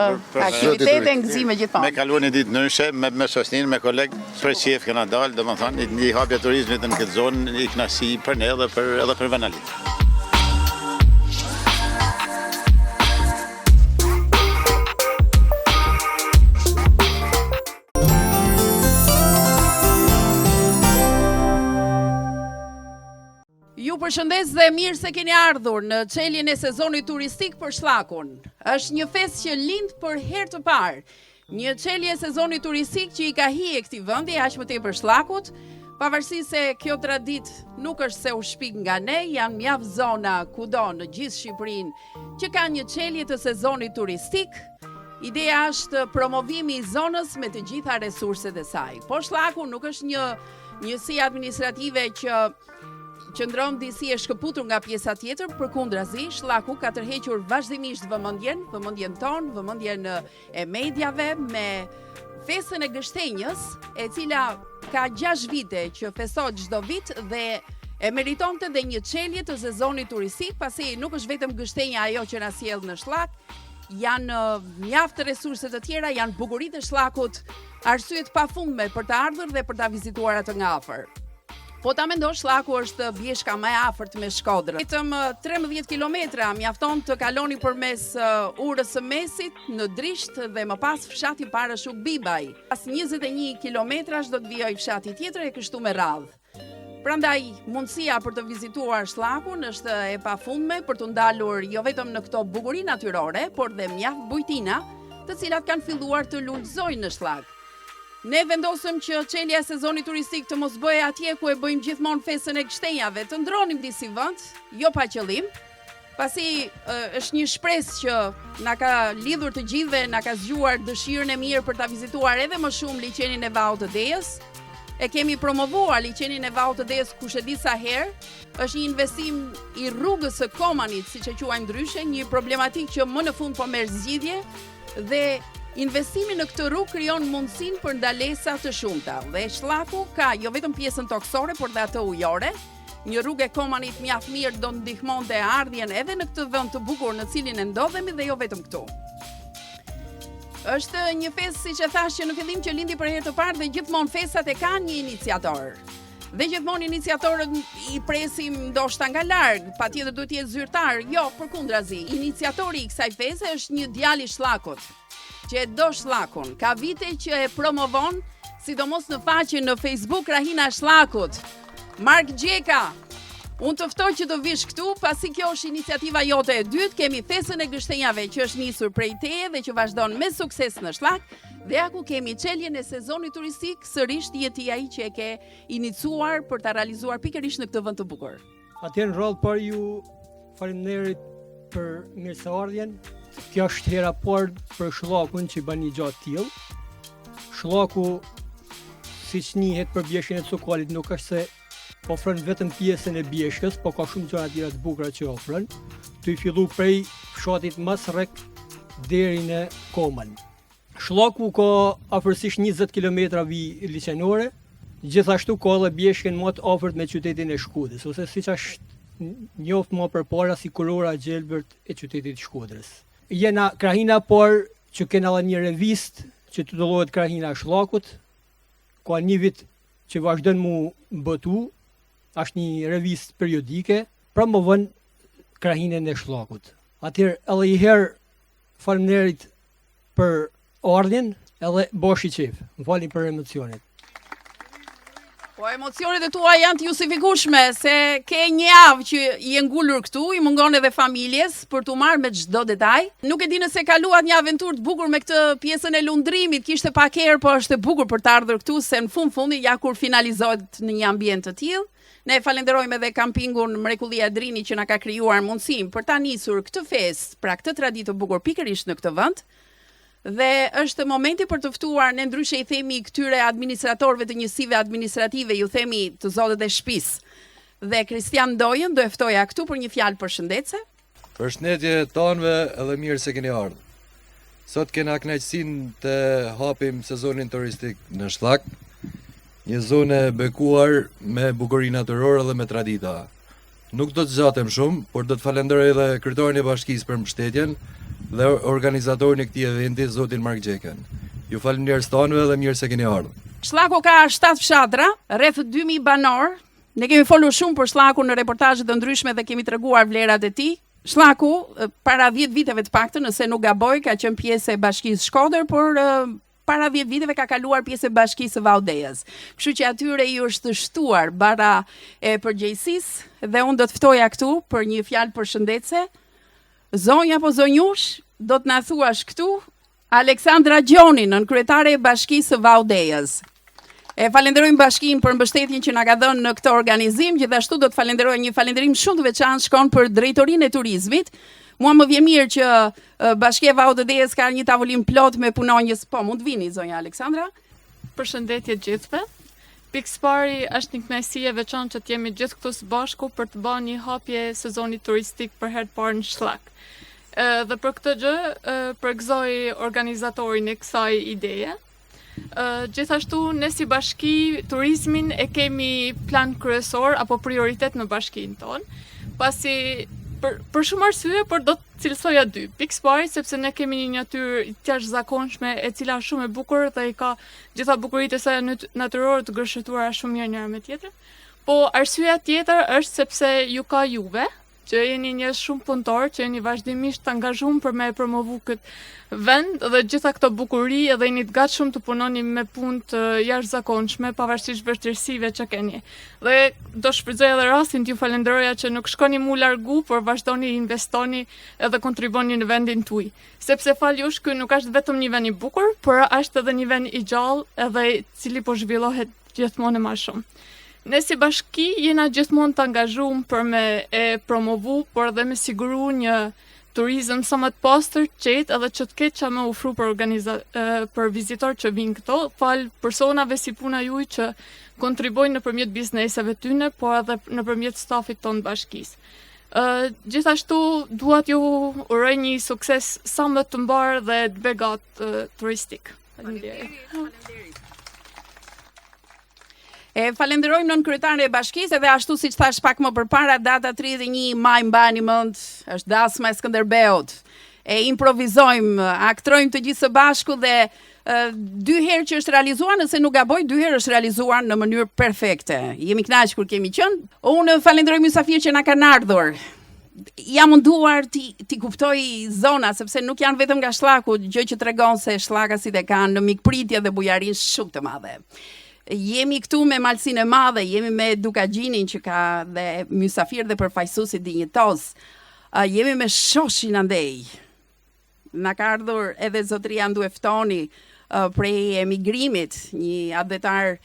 aktivitete ngëzime gjithmonë. Me kaluani ditë ndryshe, me sosnin, me kolegë, për qef këna dalë, domethënë një hapje turizmit në këtë zonë, i kënaqësi për ne edhe për Venalit. Ju përshëndes dhe mirë se keni ardhur në çeljen e sezonit turistik për Shllakun. Është një festë që lind për herë të parë. Një çelje e sezonit turistik që i ka hije këtij vendi aq më tepër Shllakut, pavarësisht se kjo traditë nuk është se u shpik nga ne, janë mjaft zona kudo në gjithë Shqipërinë që kanë një çelje të sezonit turistik. Ideja është promovimi i zonës me të gjitha resurset e saj. Po Shllaku nuk është një njësi administrative që qëndron disi e shkëputur nga pjesa tjetër, përkundrazi, Shllaku ka tërhequr vazhdimisht vëmendjen tonë, vëmendjen e mediave me festën e gështenjës, e cila ka 6 vite që festohet çdo vit dhe e meritonte dhe një çelje të sezonit turistik, pasi nuk është vetëm gështenja ajo që na sjell në Shllak, janë mjaft resurse të tjera, janë bukuritë e Shllakut, arsye të pafundme për të ardhur dhe për ta vizituar atë nga afër. Po ta mendosh, Shllaku është bjeshka më e afërt me Shkodrën. Vetëm 13 kilometra mjafton të kaloni përmes urës së mesit në Drisht dhe më pas fshati Parashuk Bibaj. Pas 21 kilometrash do të vijoj fshati tjetër e kështu me radhë. Prandaj mundësia për të vizituar Shllakun është e pafundme për të ndalur jo vetëm në këto bukuri natyrore, por dhe mjaft bujtina, të cilat kanë filluar të lulëzojnë në Shllak. Ne vendosëm që çelja e sezonit turistik të mos bëhe atje ku e bëjmë gjithmonë festën e gështenjave, të ndronim disi vend, jo pa qëllim, pasi është një shpresë që na ka lidhur të gjithëve, na ka zgjuar dëshirën e mirë për ta vizituar edhe më shumë liçenin e Vaut të Dejës. E kemi promovuar liçenin e Vaut të Dejës kush e di sa herë. Është një investim i rrugës së Komanit, siç e quajmë ndryshe, një problematik që më në fund po merr zgjidhje dhe investimi në këtë rrugë krijon mundësinë për ndalesa të shumta. Dhe Shllaku ka jo vetëm pjesën toksore, por dhe atë ujore. Një rrugë e Komanit mjaft mirë do ndihmonte ardhjen edhe në këtë vend të bukur në cilin e ndodhemi dhe jo vetëm këtu. Është një festë, siç e thash, që në fillim që lindi për herë të parë dhe gjithmonë festat e kanë një iniciator. Dhe gjithmonë iniciatorët i presim ndoshta nga larg, patjetër duhet të jetë zyrtar. Jo, përkundrazi, iniciatori i kësaj feste është një djalë i Shllakut, që e do Shllakun. Ka vite që e promovon, sidomos në faqen në Facebook Rahina Shllakut. Mark Gjeka, unë të ftoj që të vish këtu, pasi kjo është iniciativa jote e dytë, kemi festën e gështenjave që është nisur prej teje dhe që vazhdon me sukses në Shllak, dhe aku kemi çeljen e sezonit turistik, sërish jeti ai që e ke inicuar për ta realizuar pikërisht në këtë vend të bukur. Atje në rroll për ju faleminderit për mirëseardhjen. Kjo është hera parë për Shllakun që bën një gjatë tillë. Shllaku, siç njihet për bjeshjen e Cokalit, nuk është se ofron vetëm pjesën e bjeshkës, po ka shumë gjëra tjera të bukura që ofron. Tu i fillu prej fshatit Masrek deri në Koman. Shllaku ka afërsisht 20 km vijë liçenore, gjithashtu ka edhe bjeshken më të afërt me qytetin e Shkodrës, ose siç është njoft më përpara si kurora gjelbërt e qytetit Shkodrës. Jena krahina por që kena edhe një revistë që titullohet Krahina e Shllakut, ka një vit që vazhdon mu bëtu, është një revistë periodike, promovon krahinën e Shllakut. Atëherë edhe i herë faleminderit për ardhin, edhe bosh i qef. Më falni për emocionet. Po emocionet e tua janë të justifikueshme, se ke një javë që i ngullur këtu, i mungon edhe familjes për t'u marrë me çdo detaj. Nuk e di nëse kaluat një aventurë të bukur me këtë pjesën e lundrimit, kishte pak erë, po është e bukur për të ardhur këtu, se në fundi ja kur finalizohet në një ambient të tillë. Ne falenderojmë edhe kampingun Mrekullia e Drinit që na ka krijuar mundësinë për ta nisur këtë festë, pra këtë traditë të bukur pikërisht në këtë vend. Dhe është momenti për të ftuar, ne ndryshe i themi këtyre administratorëve të njësive administrative, ju themi të zotët e shtëpisë. Dhe Kristian Dojën do e ftoja këtu për një fjalë përshëndetse. Përshëndetje tanëve edhe mirë se keni ardhur. Sot kena kënaqësinë të hapim sezonin turistik në Shllak, një zonë e bekuar me bukuri natyrore dhe me tradita. Nuk do të zgjatem shumë, por do të falenderoj edhe kryetarin e bashkisë për mbështetjen dhe organizatorin e këtij eventi, zotin Mark Gjeken. Ju faleminderit tanëve dhe mirë se keni ardhur. Shllaku ka 7 fshatra, rreth 2000 banor. Ne kemi folur shumë për Shllakun në reportazhe të ndryshme dhe kemi treguar vlerat e tij. Shllaku para 10 viteve të paktën, nëse nuk gaboj, ka qenë pjesë e Bashkisë Shkodër, por para 10 viteve ka kaluar pjesë e Bashkisë së Valdejës. Kështu që atyre i është shtuar bara e përgjegjësisë dhe unë do të ftoja këtu për një fjalë përshëndetse. Zonja apo zonjush, do të na thuash këtu Aleksandra Gjonin, nën kryetare e Bashkisë së Valdejës. E falenderojmë bashkinë për mbështetjen që na ka dhënë në këtë organizim, gjithashtu do të falenderoj një falënderim shumë të veçantë shkon për drejtorinë e turizmit. Mua më vjen mirë që Bashkia e Valdejës ka një tavolinë plot me punonjës. Po, mund të vini zonja Aleksandra? Përshëndetje gjithëve. Pikëpari është një kënaqësi e veçantë që të jemi gjithë këtu së bashku për të bërë një hapje sezonit turistik për herë të parë në Shllak. Dhe për këtë gjë përgëzoj organizatorin e kësaj ideje. Gjithashtu ne si bashki turizmin e kemi plan kryesor apo prioritet në bashkinë tonë, pasi për shumë arsye, por do të cilësoja 2. Pikëpari sepse ne kemi një natyrë të jashtëzakonshme e cila është shumë e bukur dhe i ka gjitha bukuritë e saj natyrore të gërshëtuara shumë mirë njëra me tjetrën. Po arsyeja tjetër është sepse ju ka juve, që jeni njerëz shumë punëtor, që jeni vazhdimisht të angazhuar për me promovu këtë vend dhe gjitha këto bukuri edhe jeni të gatshëm të punoni me punë të jashtëzakonshme pavarësisht vështirësive që keni. Dhe do shfrytëzoj edhe rastin t'ju falenderoja që nuk shkoni mu largu, por vazhdoni investoni edhe kontriboni në vendin tuaj. Sepse fal jush, ky nuk është vetëm një vend i bukur, por është edhe një vend i gjallë edhe cili po zhvillohet gjithmonë më shumë. Ne si bashki jena gjithmonë të angazhuar për me e promovu, por edhe me siguru një turizëm sa më të pastër, qetë edhe që të ketë që me ofru për vizitor që vinë këto, fal personave si puna juaj që kontribojnë nëpërmjet bizneseve tyne, por edhe nëpërmjet stafit tonë bashkisë. Gjithashtu duat ju uroj një sukses sa më të mbar dhe të begat turistik. Faleminderit. Falenderojmë nën kryetare e bashkisë edhe ashtu siç thash pak më përpara, data 31 maj mbani mend, është dasma e Skënderbeut. E improvizojmë, aktrojmë të gjithë së bashku dhe 2 herë që është realizuar, nëse nuk gaboj, 2 herë është realizuar në mënyrë perfekte. Jemi kënaqur kur kemi qenë. Unë falenderoj mysafirë që na kanë ardhur. Jam munduar ti kuptoj zona, sepse nuk janë vetëm nga Shllaku, gjë që tregon se shllakasit e kanë në mikpritje dhe bujarinë shumë të madhe. Jemi këtu me malsinë e madhe, jemi me Dukagjinin që ka dhe mysafir dhe përfaqësuesi dinjitoz. Jemi me shoshin andej. Na ka ardhur edhe zotria Ndu Eftoni prej emigrimit, një adetar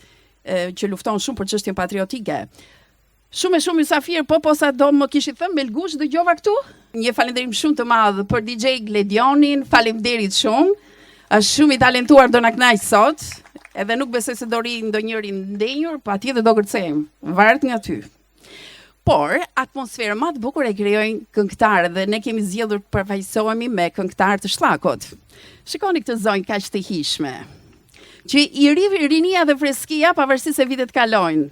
që lufton shumë për çështjen patriotike. Shumë mysafir, po sa do më kishit thënë Melgush dëgjova këtu. Një falënderim shumë të madh për DJ Gledionin, faleminderit shumë. Është shumë i talentuar, do na kënaq sot. Edhe nuk besoj se do ri ndonjëri ndenjur, patjetër do kërcejmë, varet nga ty. Por, atmosferë më të bukur e krijojnë këngëtarët dhe ne kemi zgjedhur të përfaqësohemi me këngëtarë të Shllakut. Shikoni këtë zonjë kaq të hishme, që i rinia dhe freskia pavarësisht se vitet kalojnë.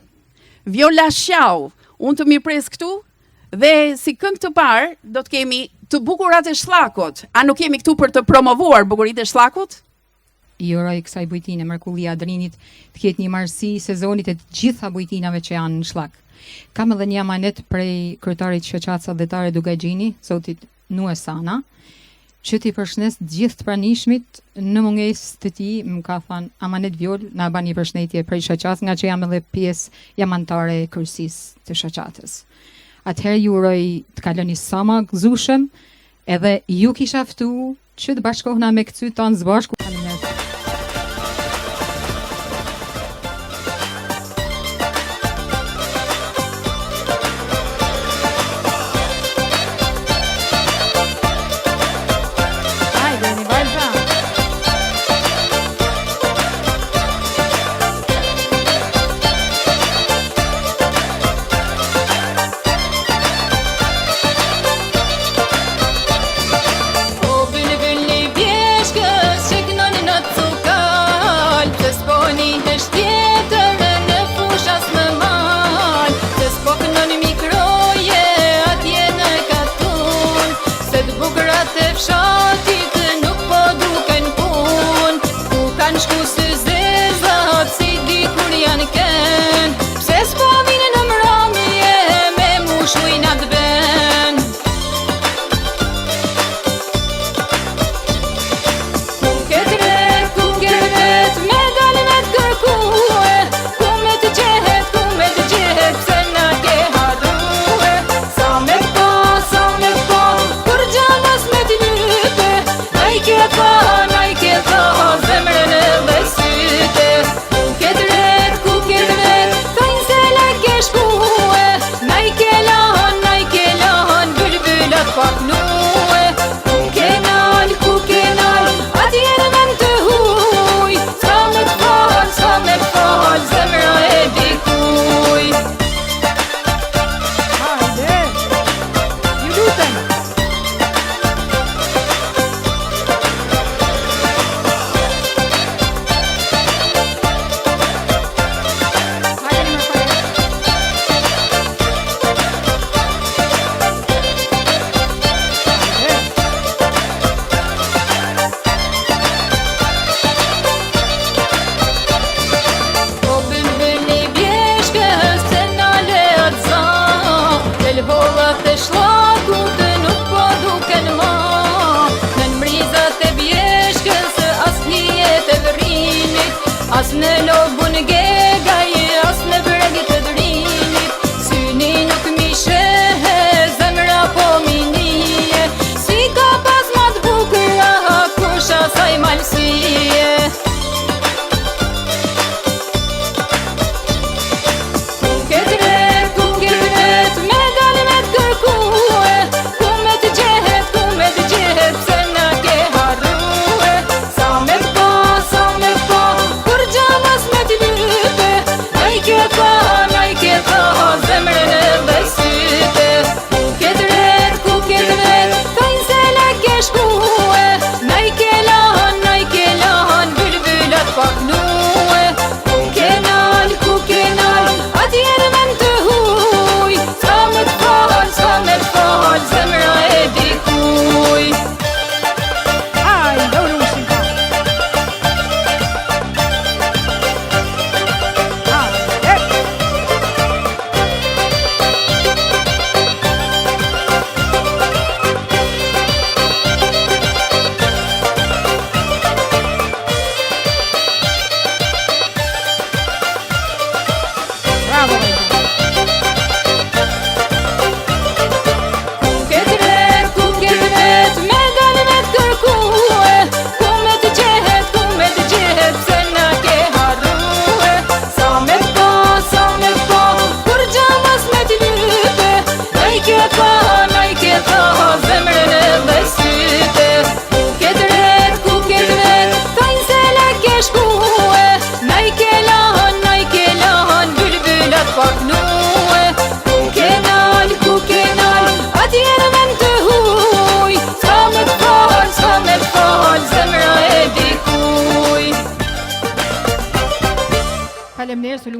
Viola Shau, unë të mirëpres këtu dhe si këngë të parë do të kemi Të bukurat e Shllakut. A nuk jemi këtu për të promovuar bukuritë e Shllakut? I uroj kësaj bujtine Mrekullia Adrinit të ketë një marrësi sezonit e të gjitha bujtinave që janë në Shllak. Kam edhe një amanet prej kryetarit shoqatës sallëtare Dugaxhini, zotit Nue Sana, që t'i përshëndes gjithë pranishmit në mungesë të tij, më ka thënë amanet Viol, na bani përshëndetje prej shoqatës, nga që jam edhe pjesë jam anëtare e kryesisë të shoqatës. Atëherë ju uroj të kaloni sa më gëzueshëm, edhe ju kisha ftu që të bashkohna me këty tonë së bashku. As në lobun gegaj, as në bregit të drinit, syni nuk mi shehe, zemra po minije, si ka pas ma të bukëra, kusha saj malsie. Shkue, naj ke lahon,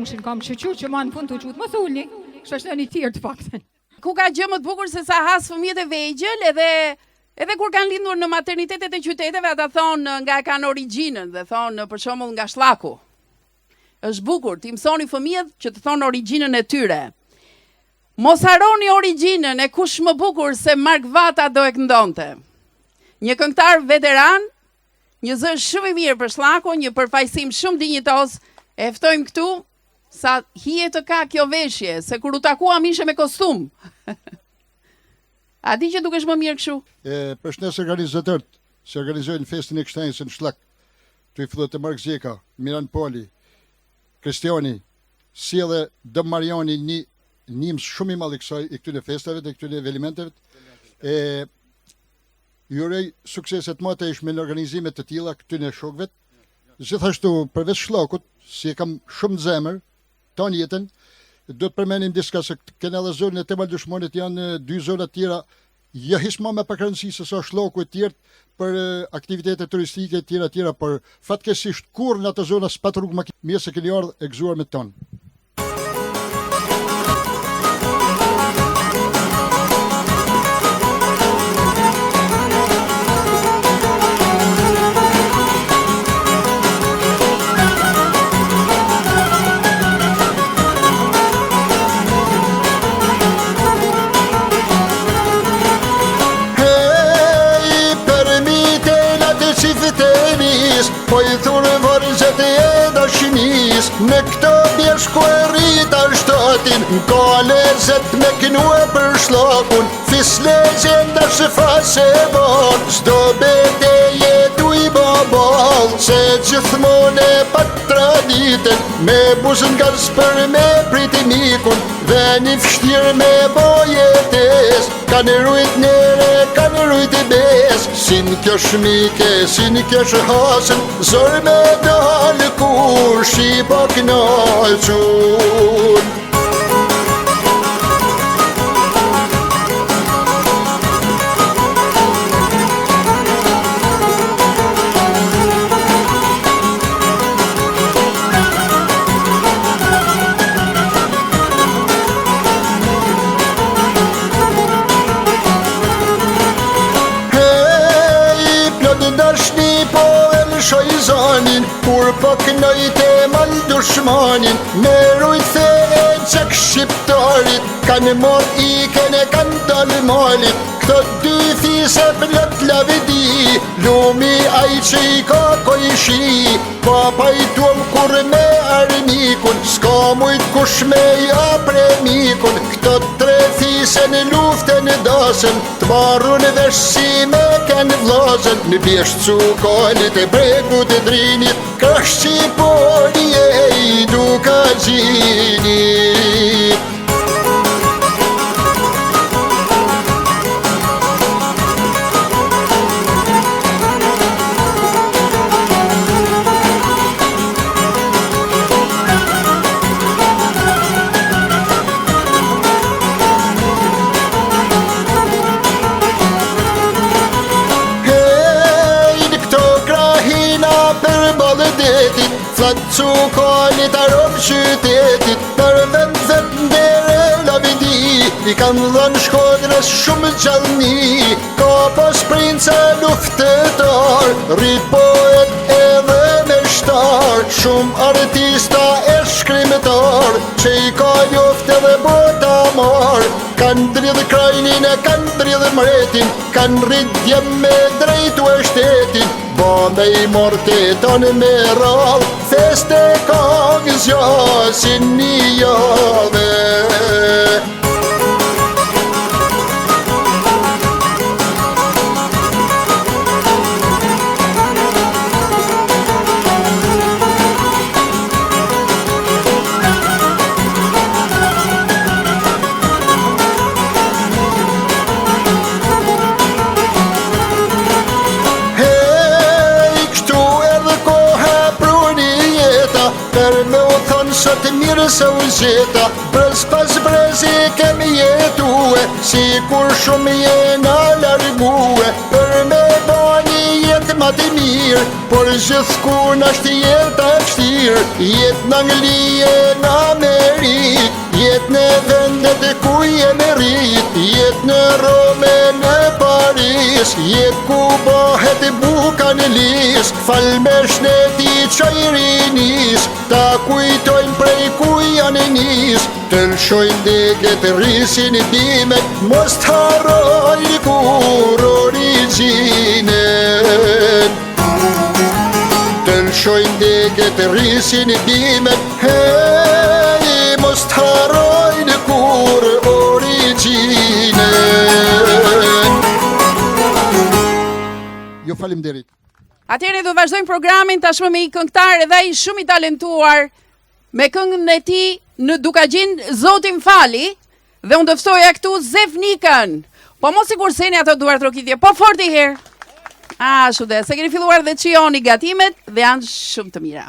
moshin kam shoqur që ma në fund të qutë më thulni, kështë është në një tirë të faktën. Ku ka gjë më të bukur se sa has fëmijët e vegjël, edhe kur kanë lindur në maternitetet e qyteteve, ata thonë nga e kanë origjinën dhe thonë për shembull nga Sllaku. Është bukur, ti mësoni fëmijët që të thonë origjinën e tyre. Mos harroni origjinën e kush më bukur se Mark Vata do e këndonte. Një këngëtar veteran, një zë shumë i mirë për Sllaku, një përfaqësim shumë dinjitoz, e ftojmë këtu sa hije të ka kjo veshje, se kur u takuam ishe me kostum. A di që dukesh më mirë kështu? Përshëndes organizatort, që organizojnë festin e Kështenjës në Sllak. Tu i filluar te Mark Zeka, Miran Poli, Kristiani, si edhe Dëm Mariani, një njëmë shumë i madh i këtyre festave dhe këtyre eventeve. Ju uroj sukseset më të ish me në organizimet të tilla këtyre shokëve. Gjithashtu përveç Sllakut, si e kam shumë zemër tonë jetën, do të përmendim diçka se kena edhe zonën e Temal Dushmanit, janë 2 zona të tjera jo hiç më me pak rëndësi se sa Sllaku e tjerë për aktivitete turistike të tjera, por fatkeqësisht kur në ato zona s'pat rrugë makinë, mirë se keni ardhur e gëzuar me ton. Po i thurë vërgjët e dashinis, në këto bjeshku e rrita shtatin, ka lezet me kinue për Sllakun, fis lezenda shëfa se ban, s'do bete jetu i babal, se gjithmon e pat traditen, me buzën gaz për me priti mikun, dhe një fështirë me bojetes, kanë rujt nere, kanë rujt i bes, sin kjo shmike, sin kjo shëhasën, zor me dalë kur shi pa knaqun. Kur po kënojt e mal dushmanin, me rujtë e qek shqiptarit, kanë mor iken e kanë dalë malit, këto 2 fise plot lavedi, lumi aj që i ka kojshi, papa i tuam kur me armikun, s'ka mujt kush me ja premikun, këto 3 fise në luftën e dasën, të marrun dhe si me kanë vlazën, në bjesht cukalit e bregut e drinit, krash qiponi e i duka gjinit. Flat cukalit arop qytetit, për vend ndere lavidi, i kanë dhënë Shkodrës shumë gjallni, ka pas prince luftetar, rrit poet edhe me shtar, shumë artista e shkrimtar, që i ka joft edhe bota mar, kanë dridhë krajnin e kanë dridhë mretin, kanë rrit djem me drejtu e shtetin, ba me i morte tonë me rall, feste kongës jasin një jave. Sot mirë se u gjeta, brez pas brezi kemi jetue, si kur shumë jena largue, për me bani jetë ma shtatë i mirë, por gjithkund është jeta e vështirë. Jetë në Angli e në Amerikë, jetë në vendet e ku jemi rrit, jetë në Rome, në Paris, jetë ku bëhet buka në lis, fal me shneti qaj rinis, ta kujtojnë prej ku janë nis, të lëshojnë deket rrisin i bimet, mos të harrojnë kur origjinen. Të lëshojnë deket rrisin i bimet, hej, mos të harrojnë kur origjinen. Jo, faleminderit. Atëherë do vazhdojmë programin tashmë me një këngëtar edhe ai shumë i talentuar me këngën e tij në Dukagjin Zoti m'fali dhe unë do ftoja këtu Zefnikën. Po mos i kurseni ato duart rokitje, po fort i herë. Ashtu dhe, se keni filluar dhe çioni gatimet dhe janë shumë të mira.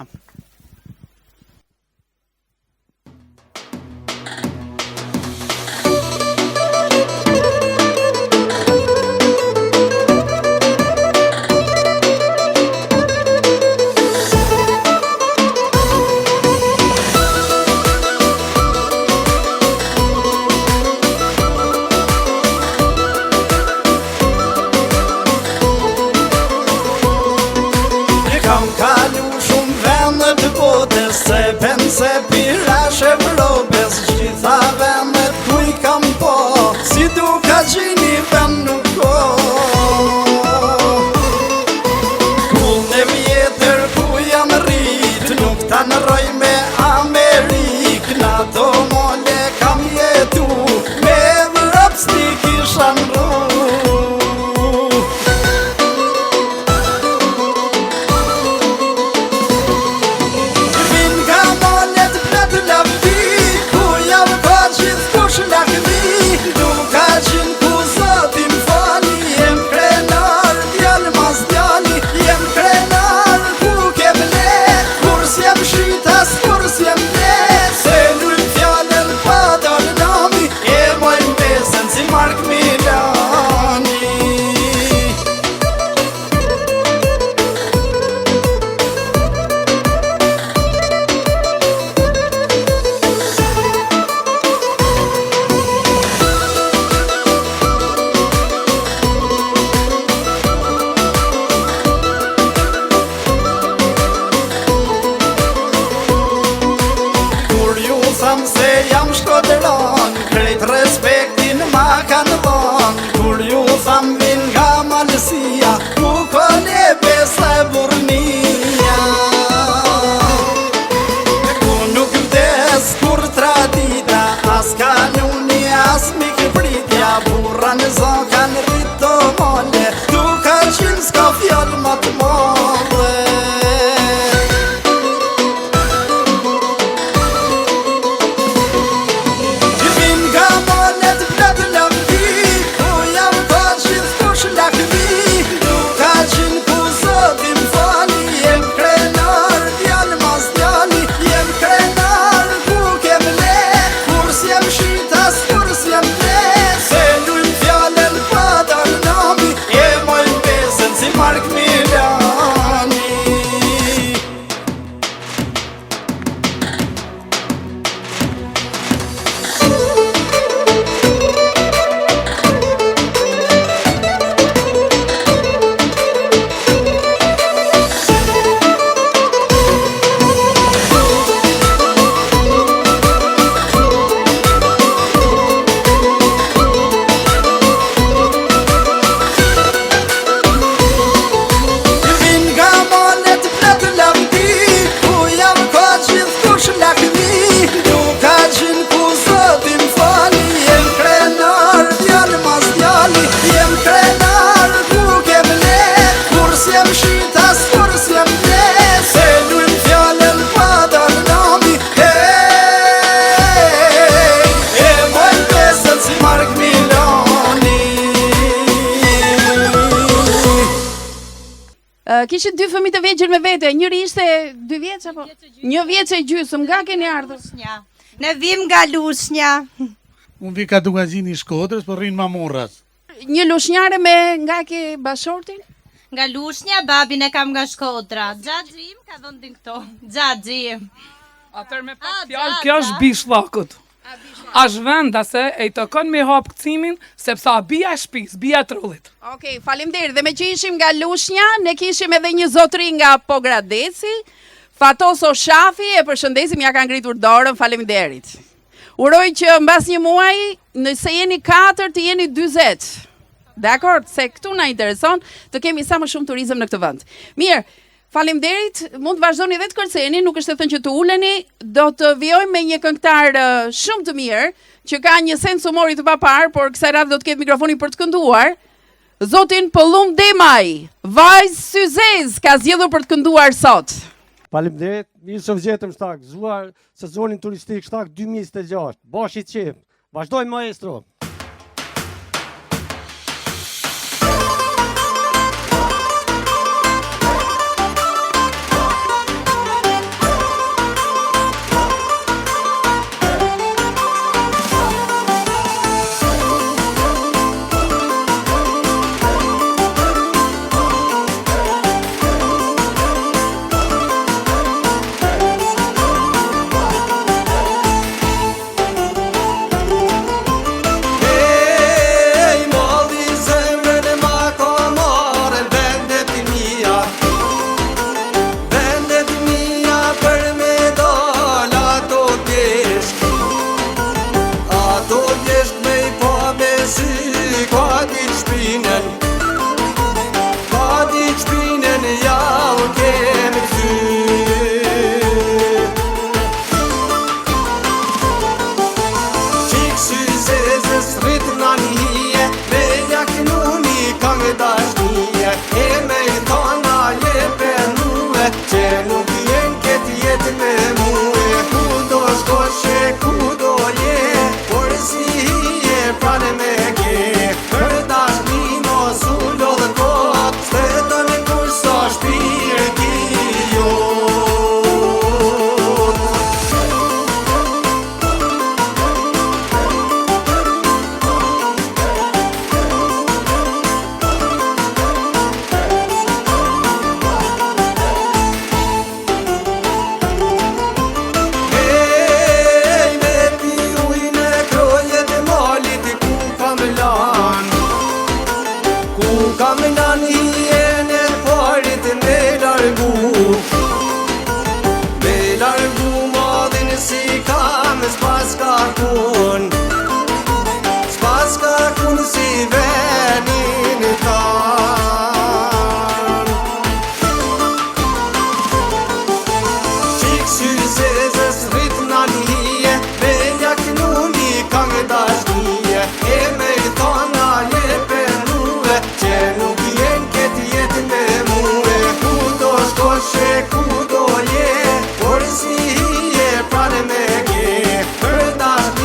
Se pense pirash Evropës, gjitha vendet ku i kam po, si Dukagjini vend nuk ko. Kull në vjetër ku jam rrit, nuk ta nëroj me Amerik, në ato mole kam jetu, me Evropës t'i kisha nru. Kishin dy fëmijë të vegjël me vete, njëri ishte 2 vjeç apo 1 vjeç e gjysmë, nga keni ardhur? Ne vim nga Lushnja. Unë vi ka Dukagjini i Shkodrës, por rrinë Mamurras. Një lushnjare me nga ke bashortin? Nga Lushnja, babin e kam nga Shkodra. Xhaxhim ka dhënë din këto. Xhaxhim. Atër me pak fjalë, kjo është Bishlakut. Është vendase e i tokon me hap këcimin, sepse a bia e shtëpis, bia e trullit. Okej, faleminderit. Dhe me që ishim nga Lushnja, ne kishim edhe një zotëri nga Pogradeci, Fatoso Shafi, e përshëndesim, ja ka ngritur dorën, faleminderit. Uroj që mbas një muaj, nëse jeni 4 të jeni 40. Dakor, se këtu na intereson të kemi sa më shumë turizëm në këtë vend. Mirë, faleminderit, mund të vazhdoni edhe të kërceni, nuk është e thënë që të uleni, do të vijojmë me një këngëtar shumë të mirë, që ka një sens humori të papar, por kësaj radhe do të ketë mikrofonin për të kënduar. Zotin Pëllum Demaj, vajzë Syzez, ka zgjedhur për të kënduar sot. Faleminderit, mirë se vjetëm shtak, zuar sezonin turistik shtak 2026, bashi qef, vazhdojmë maestro. Por si je prane me ke, për dash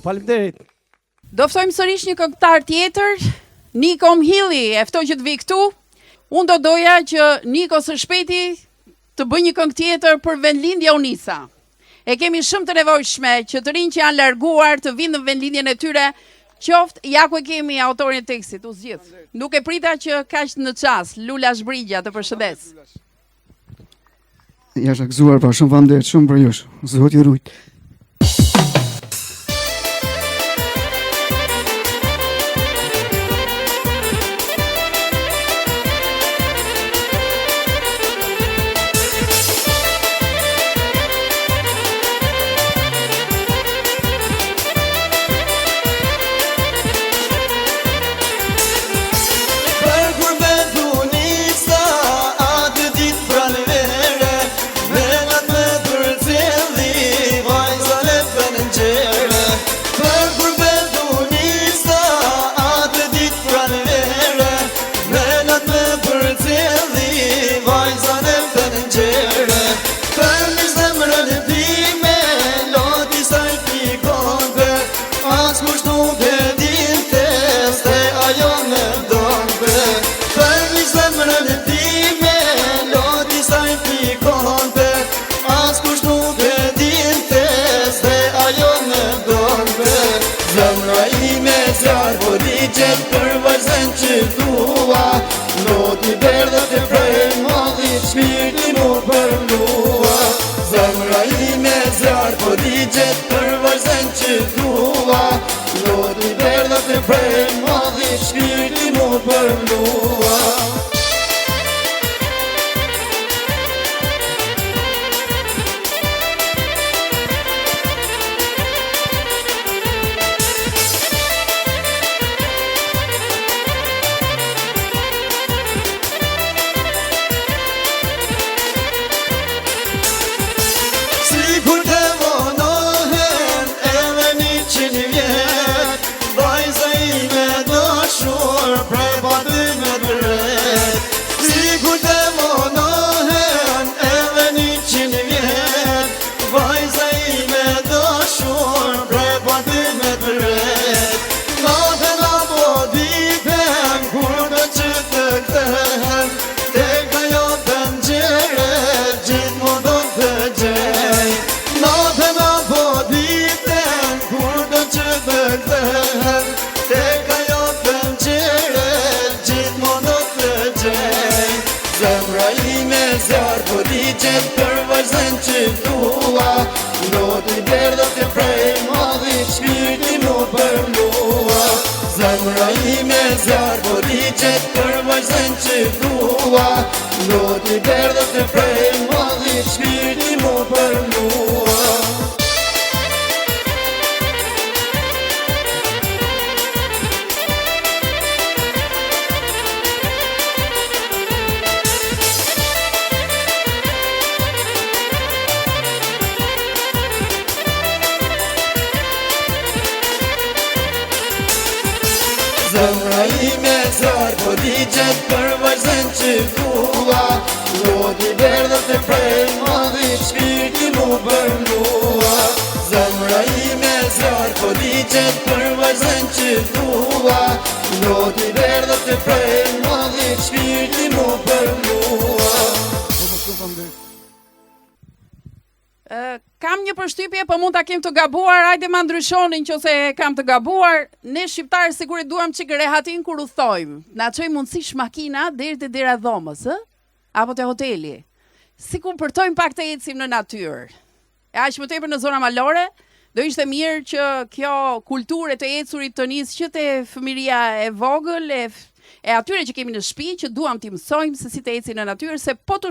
Faleminderit. Do ftojmë sërish një këngëtar tjetër, Niko Mhilli, e ftoj që të vi këtu. Unë do doja që Niko së shpejti të bëj një këngë tjetër për vendlindja Unisa. E kemi shumë të nevojshme që të rinj që janë larguar të vinë në vendlindjen e tyre, qoftë ja ku e kemi autorin e tekstit, u zgjidh. Nuk e prita që kaq në çast, Lula Zbrigja të përshëndes. Ja është gëzuar pa shumë vandet, shumë për jush. Zoti ju rujt. Për vazhden që dua, noti berdhët e prejnë madhit, shpirti mu përlua. Zemra ime zjarë, po digjet për vazhden që dua, noti berdhët e prejnë madhit, shpirti mu përlua. Për vazhden që dua, noti berdhët e prej madhit, shpirti mu përlua. Zemra ime zjarë, po digjet për vazhden që dua, noti berdhët e prej madhit, shpirti mu përlua. Zemra ime zjarë, po digjet për vazhden që dua, noti berdhët e prej madhit, shpirti mu përlua. Zemra ime zjarë, po digjet për vazhden që dua, noti berdhët e prej madhit, shpirti mu përlua. Kam një përshtypje, po mund ta kem të gabuar, hajde ma ndryshonin që se kam të gabuar. Ne shqiptarë sigurisht duam që rehatin kur udhtojmë. Na çoj mundësish makina deri te dera dhomës, ë? Apo te hoteli. Sikur përtojmë pak të ecim në natyrë. E aq më tepër në zona malore, do ishte mirë që kjo kulturë të ecurit të nisë që te fëmiria e vogël e atyre që kemi në shtëpi, që duam t'i mësojmë se si të ecin në natyrë, se po të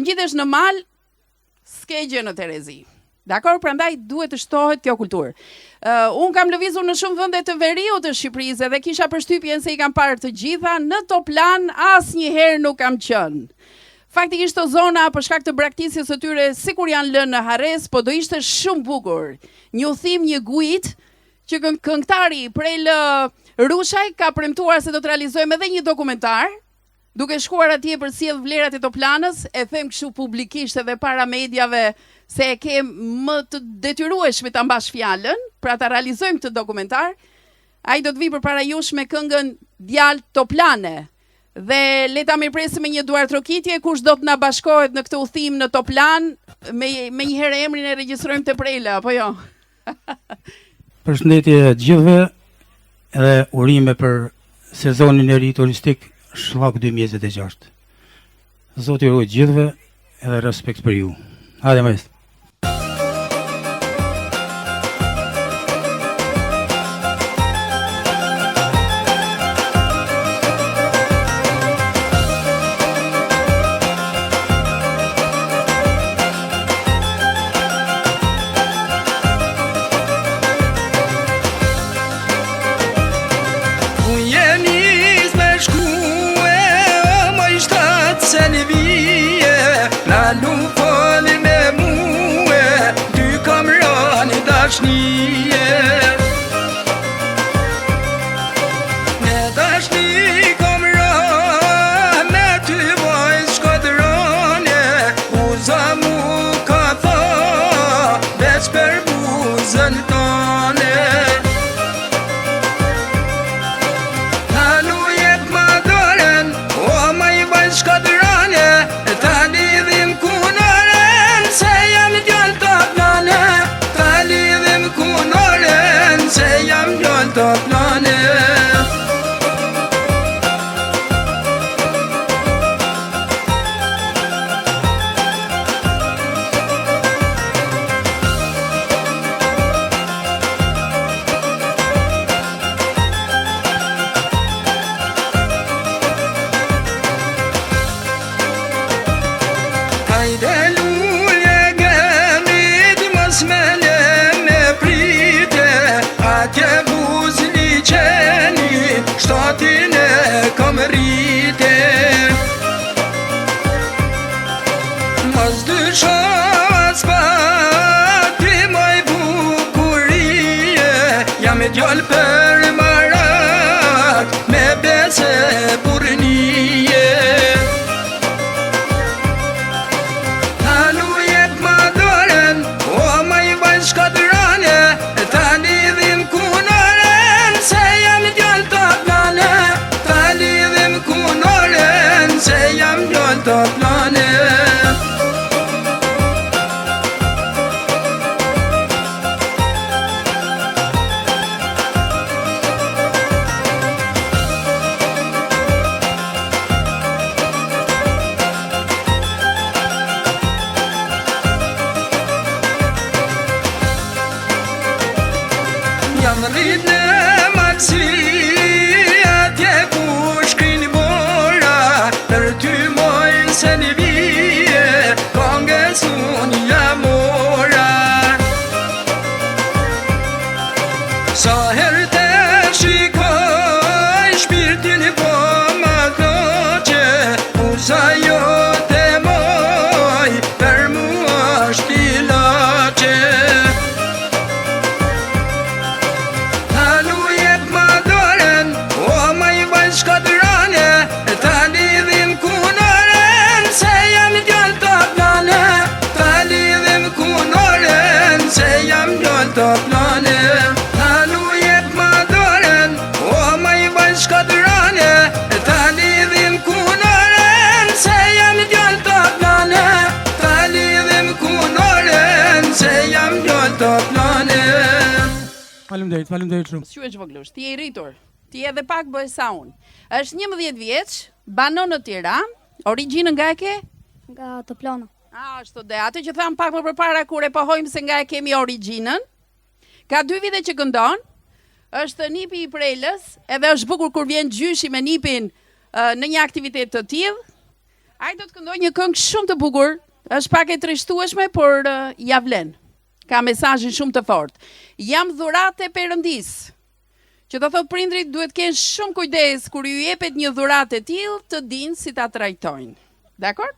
ngjitesh në mal, s'ke gjë në Terezi. Dakor, prandaj duhet të shtohet kjo kulturë. Unë kam lëvizur në shumë vende të veriut të Shqipërisë dhe kisha përshtypjen se i kam parë të gjitha, në top plan asnjëherë nuk kam qenë. Faktikisht të zona për shkak të braktisjes së tyre sikur janë lënë në harres, po do ishte shumë bukur. Një udhim, një guid që këngëtari Prel Rushaj ka premtuar se do të realizojmë edhe një dokumentar. duke shkuar atje për sjell vlerat e Toplanës, e them kështu publikisht edhe para mediave se e ke më të detyrueshme ta mbash fjalën, pra ta realizojmë këtë dokumentar. Ai do të vi përpara jush me këngën Djalë Toplane. Dhe le ta mirpresim me një duar trokitje, kush do të na bashkohet në këtë udhim në Toplan, me një herë emrin e regjistrojmë te Prela, apo jo? Përshëndetje gjithëve edhe urime për sezonin e ri turistik Shllak 2026. Zoti ju ruaj gjithëve edhe respekt për ju. Hajde maestro. Faleminderit shumë. Quhesh voglush, ti je i rritur. Ti edhe pak bëj sa unë. Është 11 vjeç, banon në Tiranë. Origjinën nga e ke? Nga Toplana. Ashtu dhe, atë që tham pak më përpara kur e pohojmë se nga e kemi origjinën. Ka 2 vite që këndon. Është nipi i Prelës, edhe është bukur kur vjen gjyshi me nipin në një aktivitet të tillë. Ai do të këndojë një këngë shumë të bukur. Është pak e trishtueshme, por ja vlen. Ka mesazhin shumë të fortë. Jam dhuratë e Perëndis. Që do thot prindrit duhet kenë shumë kujdes kur ju jepet një dhuratë e tillë të dinë si ta trajtojnë. Dakor?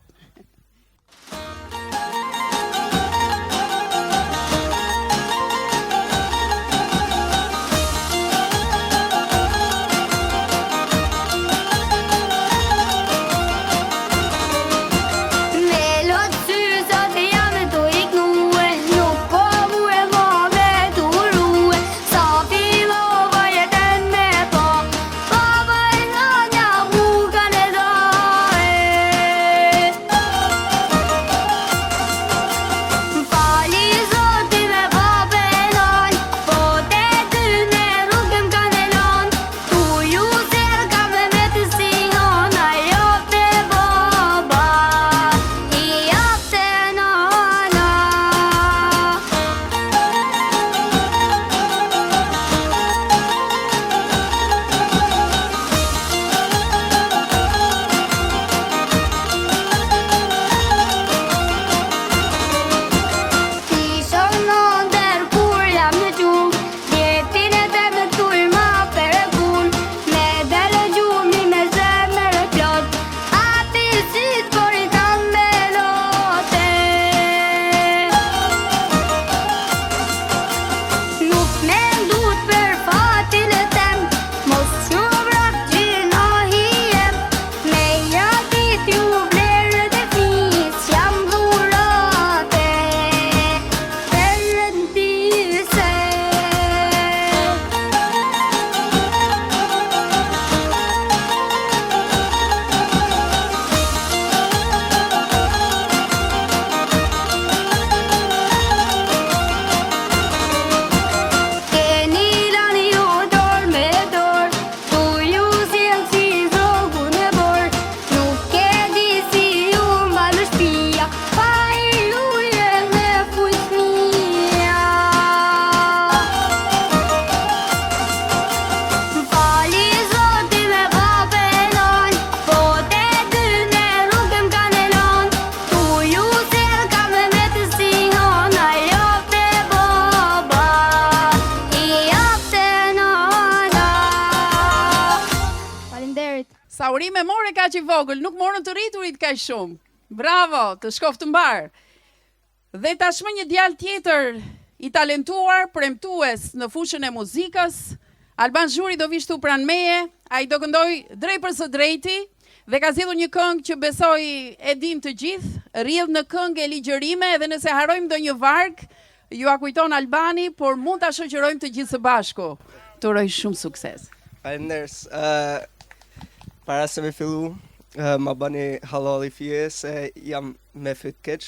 Sa uri memore ka që i vogël, nuk morën të rriturit ka shumë. Bravo, të shkoftë mbar. Dhe tashmë një djalë tjetër i talentuar, premtues në fushën e muzikës. Alban Zhuri do vishtu pranë meje, ai do këndoj drejt për së drejti dhe ka zgjedhur një këngë që besoj e din të gjithë, rrjedh në këngë e ligjërime, edhe nëse harojmë ndonjë varg, ju a kujton Albani, por mund ta shoqërojmë të gjithë së bashku. Të uroj shumë sukses. Faleminderit. Para se me fillu, ma bani halali fije se jam me fyt keq,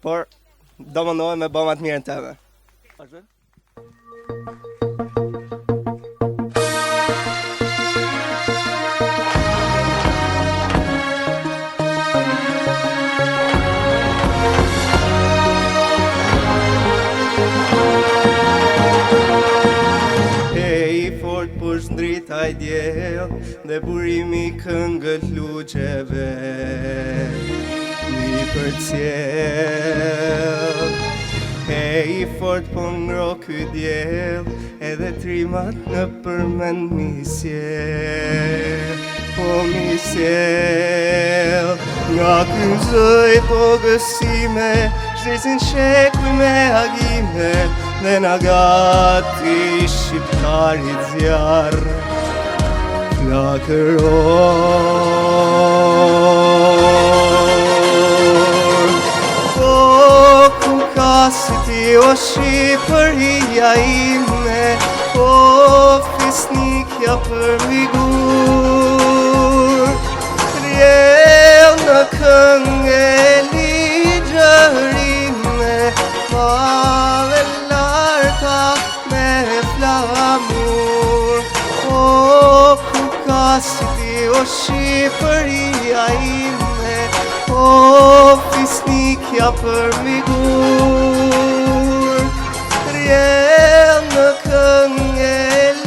por do mundohem me bëma të mirën teme. Ndritaj djel dhe burimi këngët luqeve një për cjell. Hej fort po ngro ky djel edhe trimat në përmend mi sjell. Po mi sjell nga ky zëj togësime, shresin shekuj me agime dhe na gati shqiptarit zjarë flakëror. O ku ka si ti o Shqipëria ime, o fisnikja për migur, rjell në këngë e ligjërime, male larta me flamur. O ku ka si ti o Shqipëria ime, o fisnikja për migur, rjell në këngë e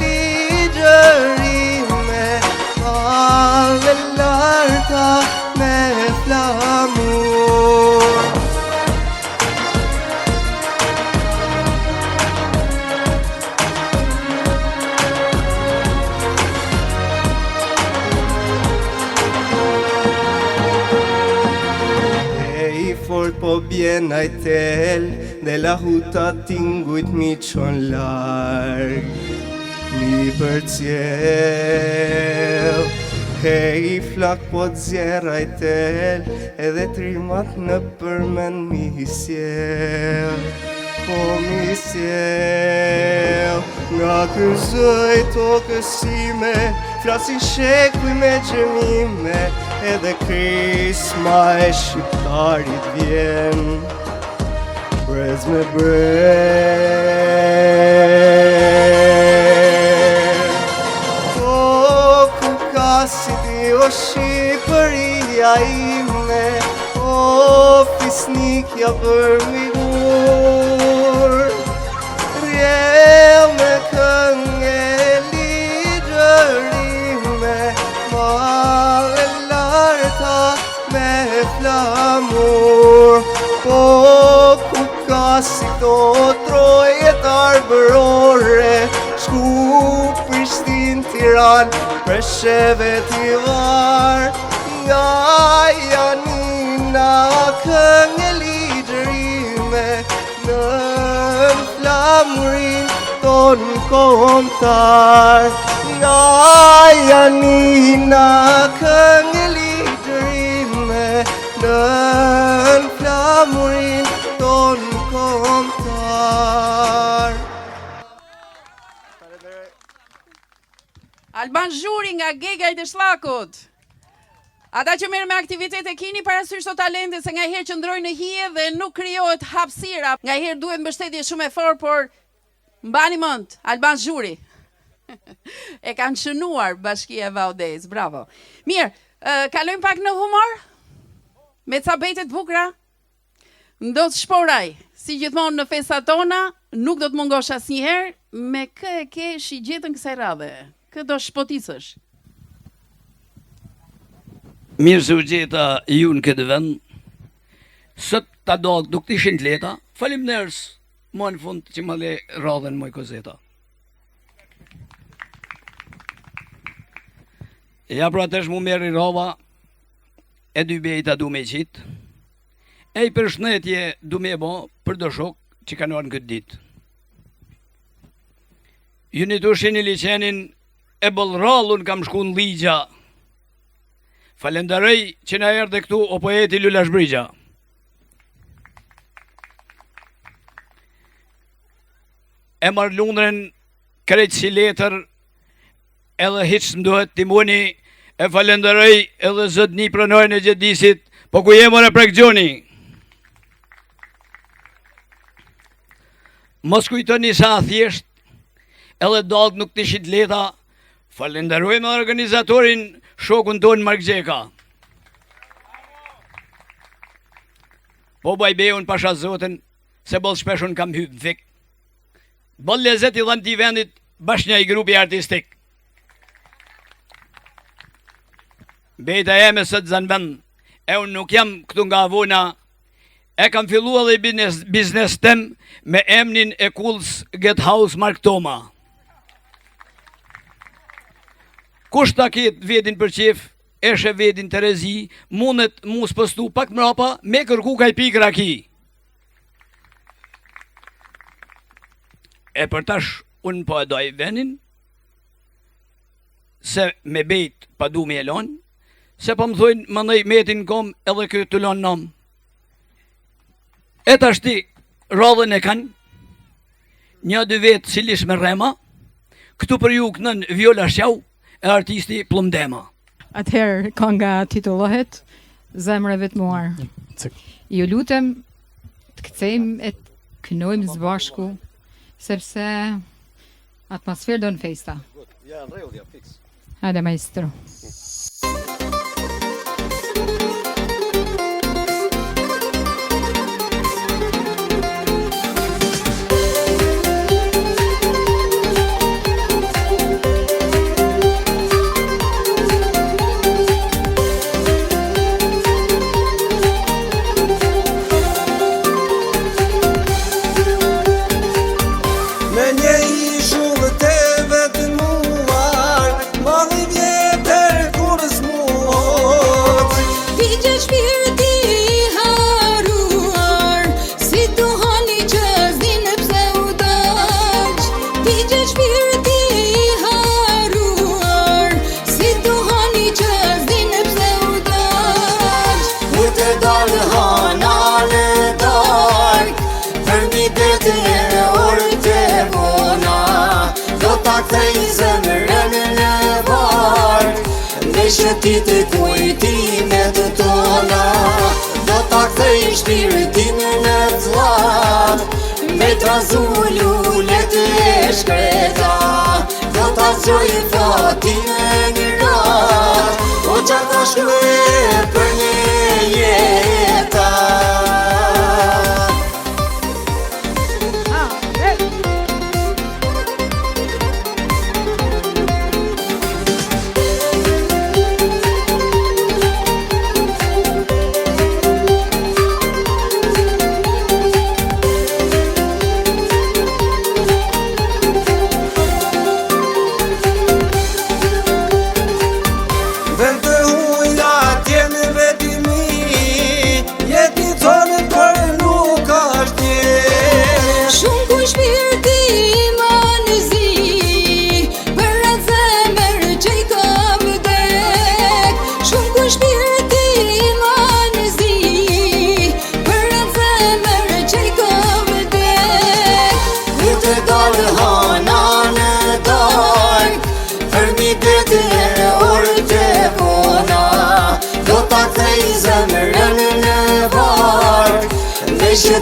ligjërime, male larta me flamur. Fort po bjen ai tel dhe la huta tingujt mi qon larg mi për cjell. Hej flak po t'zjer ai tel edhe trimat në përmend mi sjell. Po mi sjell nga ky zëj tokësime, flasin shekuj me gjemime, edhe krisma e shqiptarit vjen brez me brez. O ku ka si ti o Shqipëria ime, o fisnikja për migur, rjell me këngë e ligjërime, male larta me flamur. Po ku ka si këto trojet arbërore, shku Prishtin, Tiran, Presheve, Tivar, nga Janina këngë e ligjërime, nën flamurin ton kombëtar. Nga Janina këngë e ligjërime, nën flamurin ton kombëtar. Alban Zhuri nga Gegajt e Shllakut. Ata që merren me aktivitete keni parasysh to talente se ngaherë qëndrojnë në hije dhe nuk krijohet hapësira. Ngaherë duhet mbështetje shumë e fortë, por mbani mend, Alban Zhuri. E kanë shënuar Bashkia e Vaudès, bravo. Mirë, kalojmë pak në humor? Me ca bejte të bukura? Ndo të shporaj, si gjithmonë në festat tona, nuk do të mungosh asnjëherë, me kë e ke shigjetën kësaj radhe. Kë do shpotisësh? Mirë se u gjeta ju në këtë vend. Sot ta do të ishin të leta. Faleminderit më në fund që më le radhen më Kozeta. Ja pra tesh mu merri rova, e dy bejta du me qitë, e i përshëndetje du me bo për do shok që kanë orë në këtë ditë. Ju një të shini liqenin e bëllrallun kam shku në ligja. Falenderoj që na erdhe këtu o poeti Lula Shbrigja. E marrë Lundren krejtë si letër, edhe hiqë mduhet timoni, e falenderoj edhe zëtni pranojnë e gjedisit, po ku jemër e prekgjoni. Mos kujtoni sa thjesht, edhe dalë nuk të ishit leta, falenderojmë organizatorin shokun tonë Mark Gjeka. Po bajbeun pasha zoten, se bëllë shpeshun kam hypë vik. Bëllë lezet i dhanë t'i vendit bashkë një grupi artistik. Bejta e me sëtë zanë vend, e unë nuk jam këtu nga avona, e kam fillu edhe biznes tem me emnin e Kulls Get House Mark Toma. Kush ta ketë vedin për qef, eshe vedin të rezi, mundet mu spëstu pak mrapa me kërku kaj pik raki. E për tash unë po e doj venin, se me bejt pa du me elon, se po më thujnë më nëj metin kom edhe këtë të lonë nom. E tash ti radhën e kanë, një dy vetë silis me rema, këtu për ju kënën Viola Shjau, e artisti Plumdema. Atëherë kënga titullohet Zemrave të muar. Ju lutem të kthejmë e të kënojmë së bashku, sepse atmosferë do në festa. Hajde maestro. Ti të kujtime të tona, do ta kthej shpirtin në fllak, me trazu lullet e shkreta, do ta zgjoj fatin në rat, o qatë ta shkruaj për një jeta.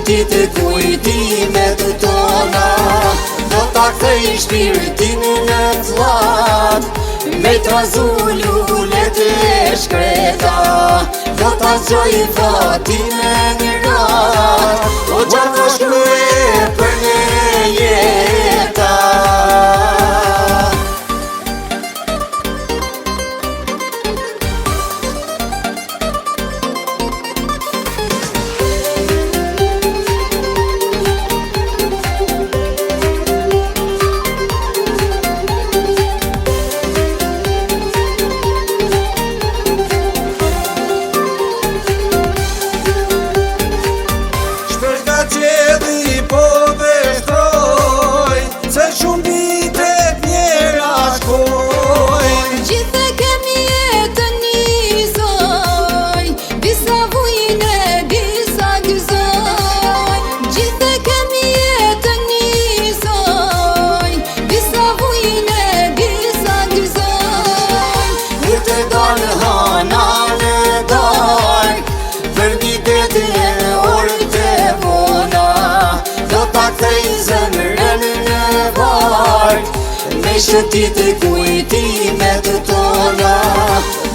Ti të kujtime të tona, do ta kthej shpirtin në fllak, me trazu lullet e shkreta, do ta zgjoj fatin në rat, o qatë ta shkruaj për një jeta. shëti të kujtimet tona,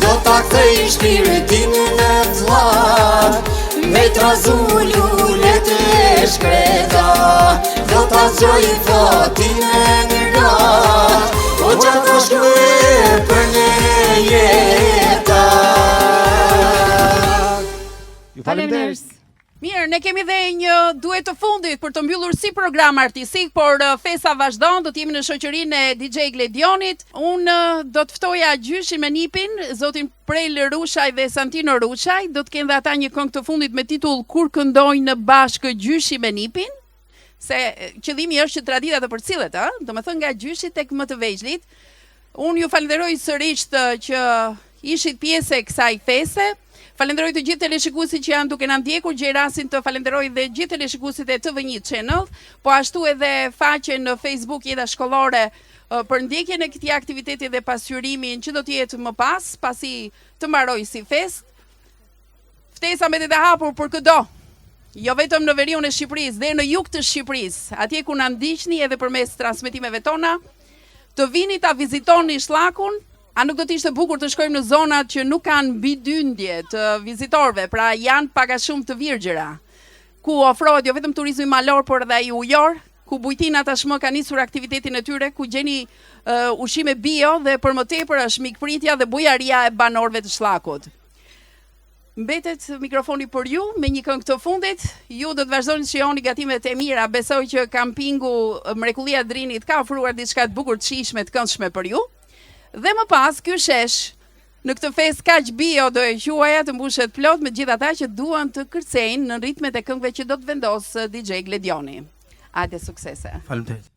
do ta kthej shpirtin në t'llat, me trazu lullet e shkreta, do ta zgjoj fatin e ngat, o gjata shkruaj për ne jeta. Faleminderit. Mirë, ne kemi dhe një duet të fundit për të mbyllur si program artistik, por festa vazhdon, do t'jemi në shoqërinë e DJ Gledionit. Unë do të ftoja gjyshin me nipin, zotin Prel Rushaj dhe Santino Rushaj, do të kenë dhe ata një këngë të fundit me titull Kur këndojnë bashkë gjyshi me nipin, se qëllimi është që tradita të përcillet, do më thënë nga gjyshi tek më të vegjlit. Unë ju falenderoj sërish që ishit pjesë e kësaj feste. Falenderoj të gjithë teleshikuesit që janë duke na ndjekur, gjej rastin të falenderoj dhe gjithë teleshikuesit e TV1 Channel, po ashtu edhe faqen në Facebook Jeta Shkollore për ndjekjen e këtij aktiviteti dhe pasqyrimin që do të jetë më pas, pasi të mbaroj si fest. Ftesa mbetet e hapur për çdo, jo vetëm në veriun e Shqipërisë, dhe në jug të Shqipërisë, atje ku na ndiqni edhe përmes transmetimeve tona, të vini ta vizitoni Shllakun. A nuk do të ishte bukur të shkojmë në zonat që nuk kanë bidyndje të vizitorëve, pra janë pak a shumë të virgjëra, ku ofrohet jo vetëm turizmi malor, por edhe ai ujor, ku bujtina tashmë ka nisur aktivitetin e tyre, ku gjeni ushqime bio dhe për më tepër është mikpritja dhe bujaria e banorëve të Shllakut. Mbetet mikrofoni për ju me një këngë të fundit. Ju do të vazhdoni të shihoni gatimet e mira. Besoj që kampingu Mrekullia e Drinit ka ofruar diçka të bukur, të shijshme, të këndshme për ju. Dhe më pas, ky shesh në këtë fest kaq bio do e quaja të mbushet plot me gjithë ata që duan të kërcejnë në ritmet e këngëve që do të vendos DJ Gledioni. Hajde suksese. Faleminderit.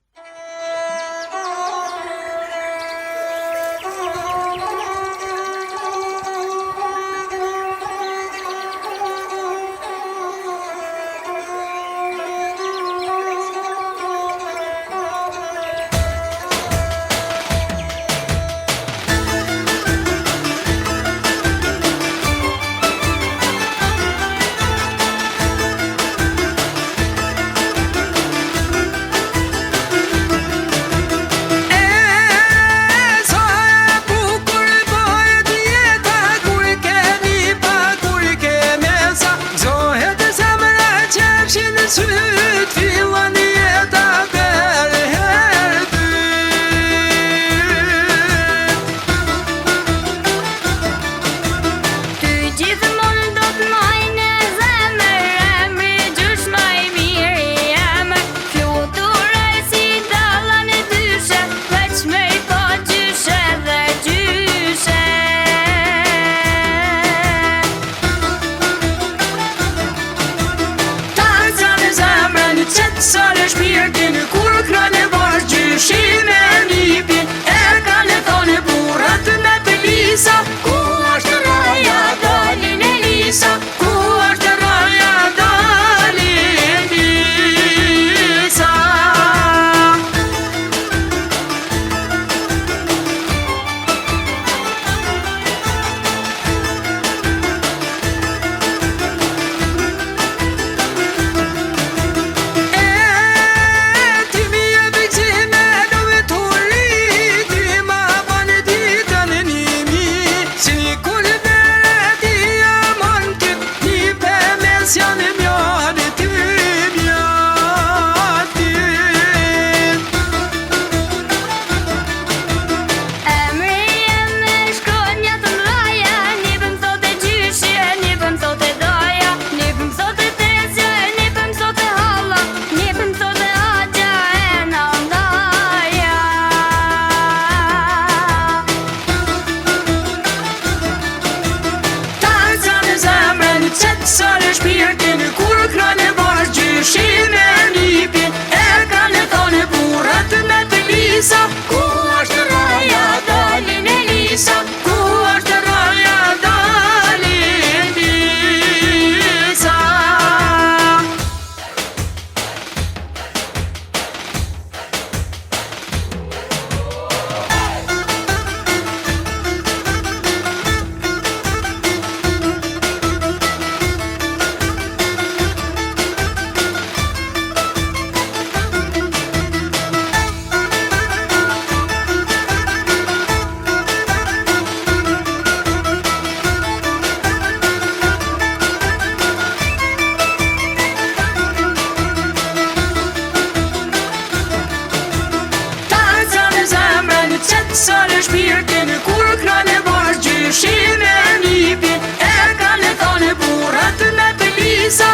Sare shpirë kene kur krane bashkë gjyshime nipin, e kanë thane burrat me të lisa.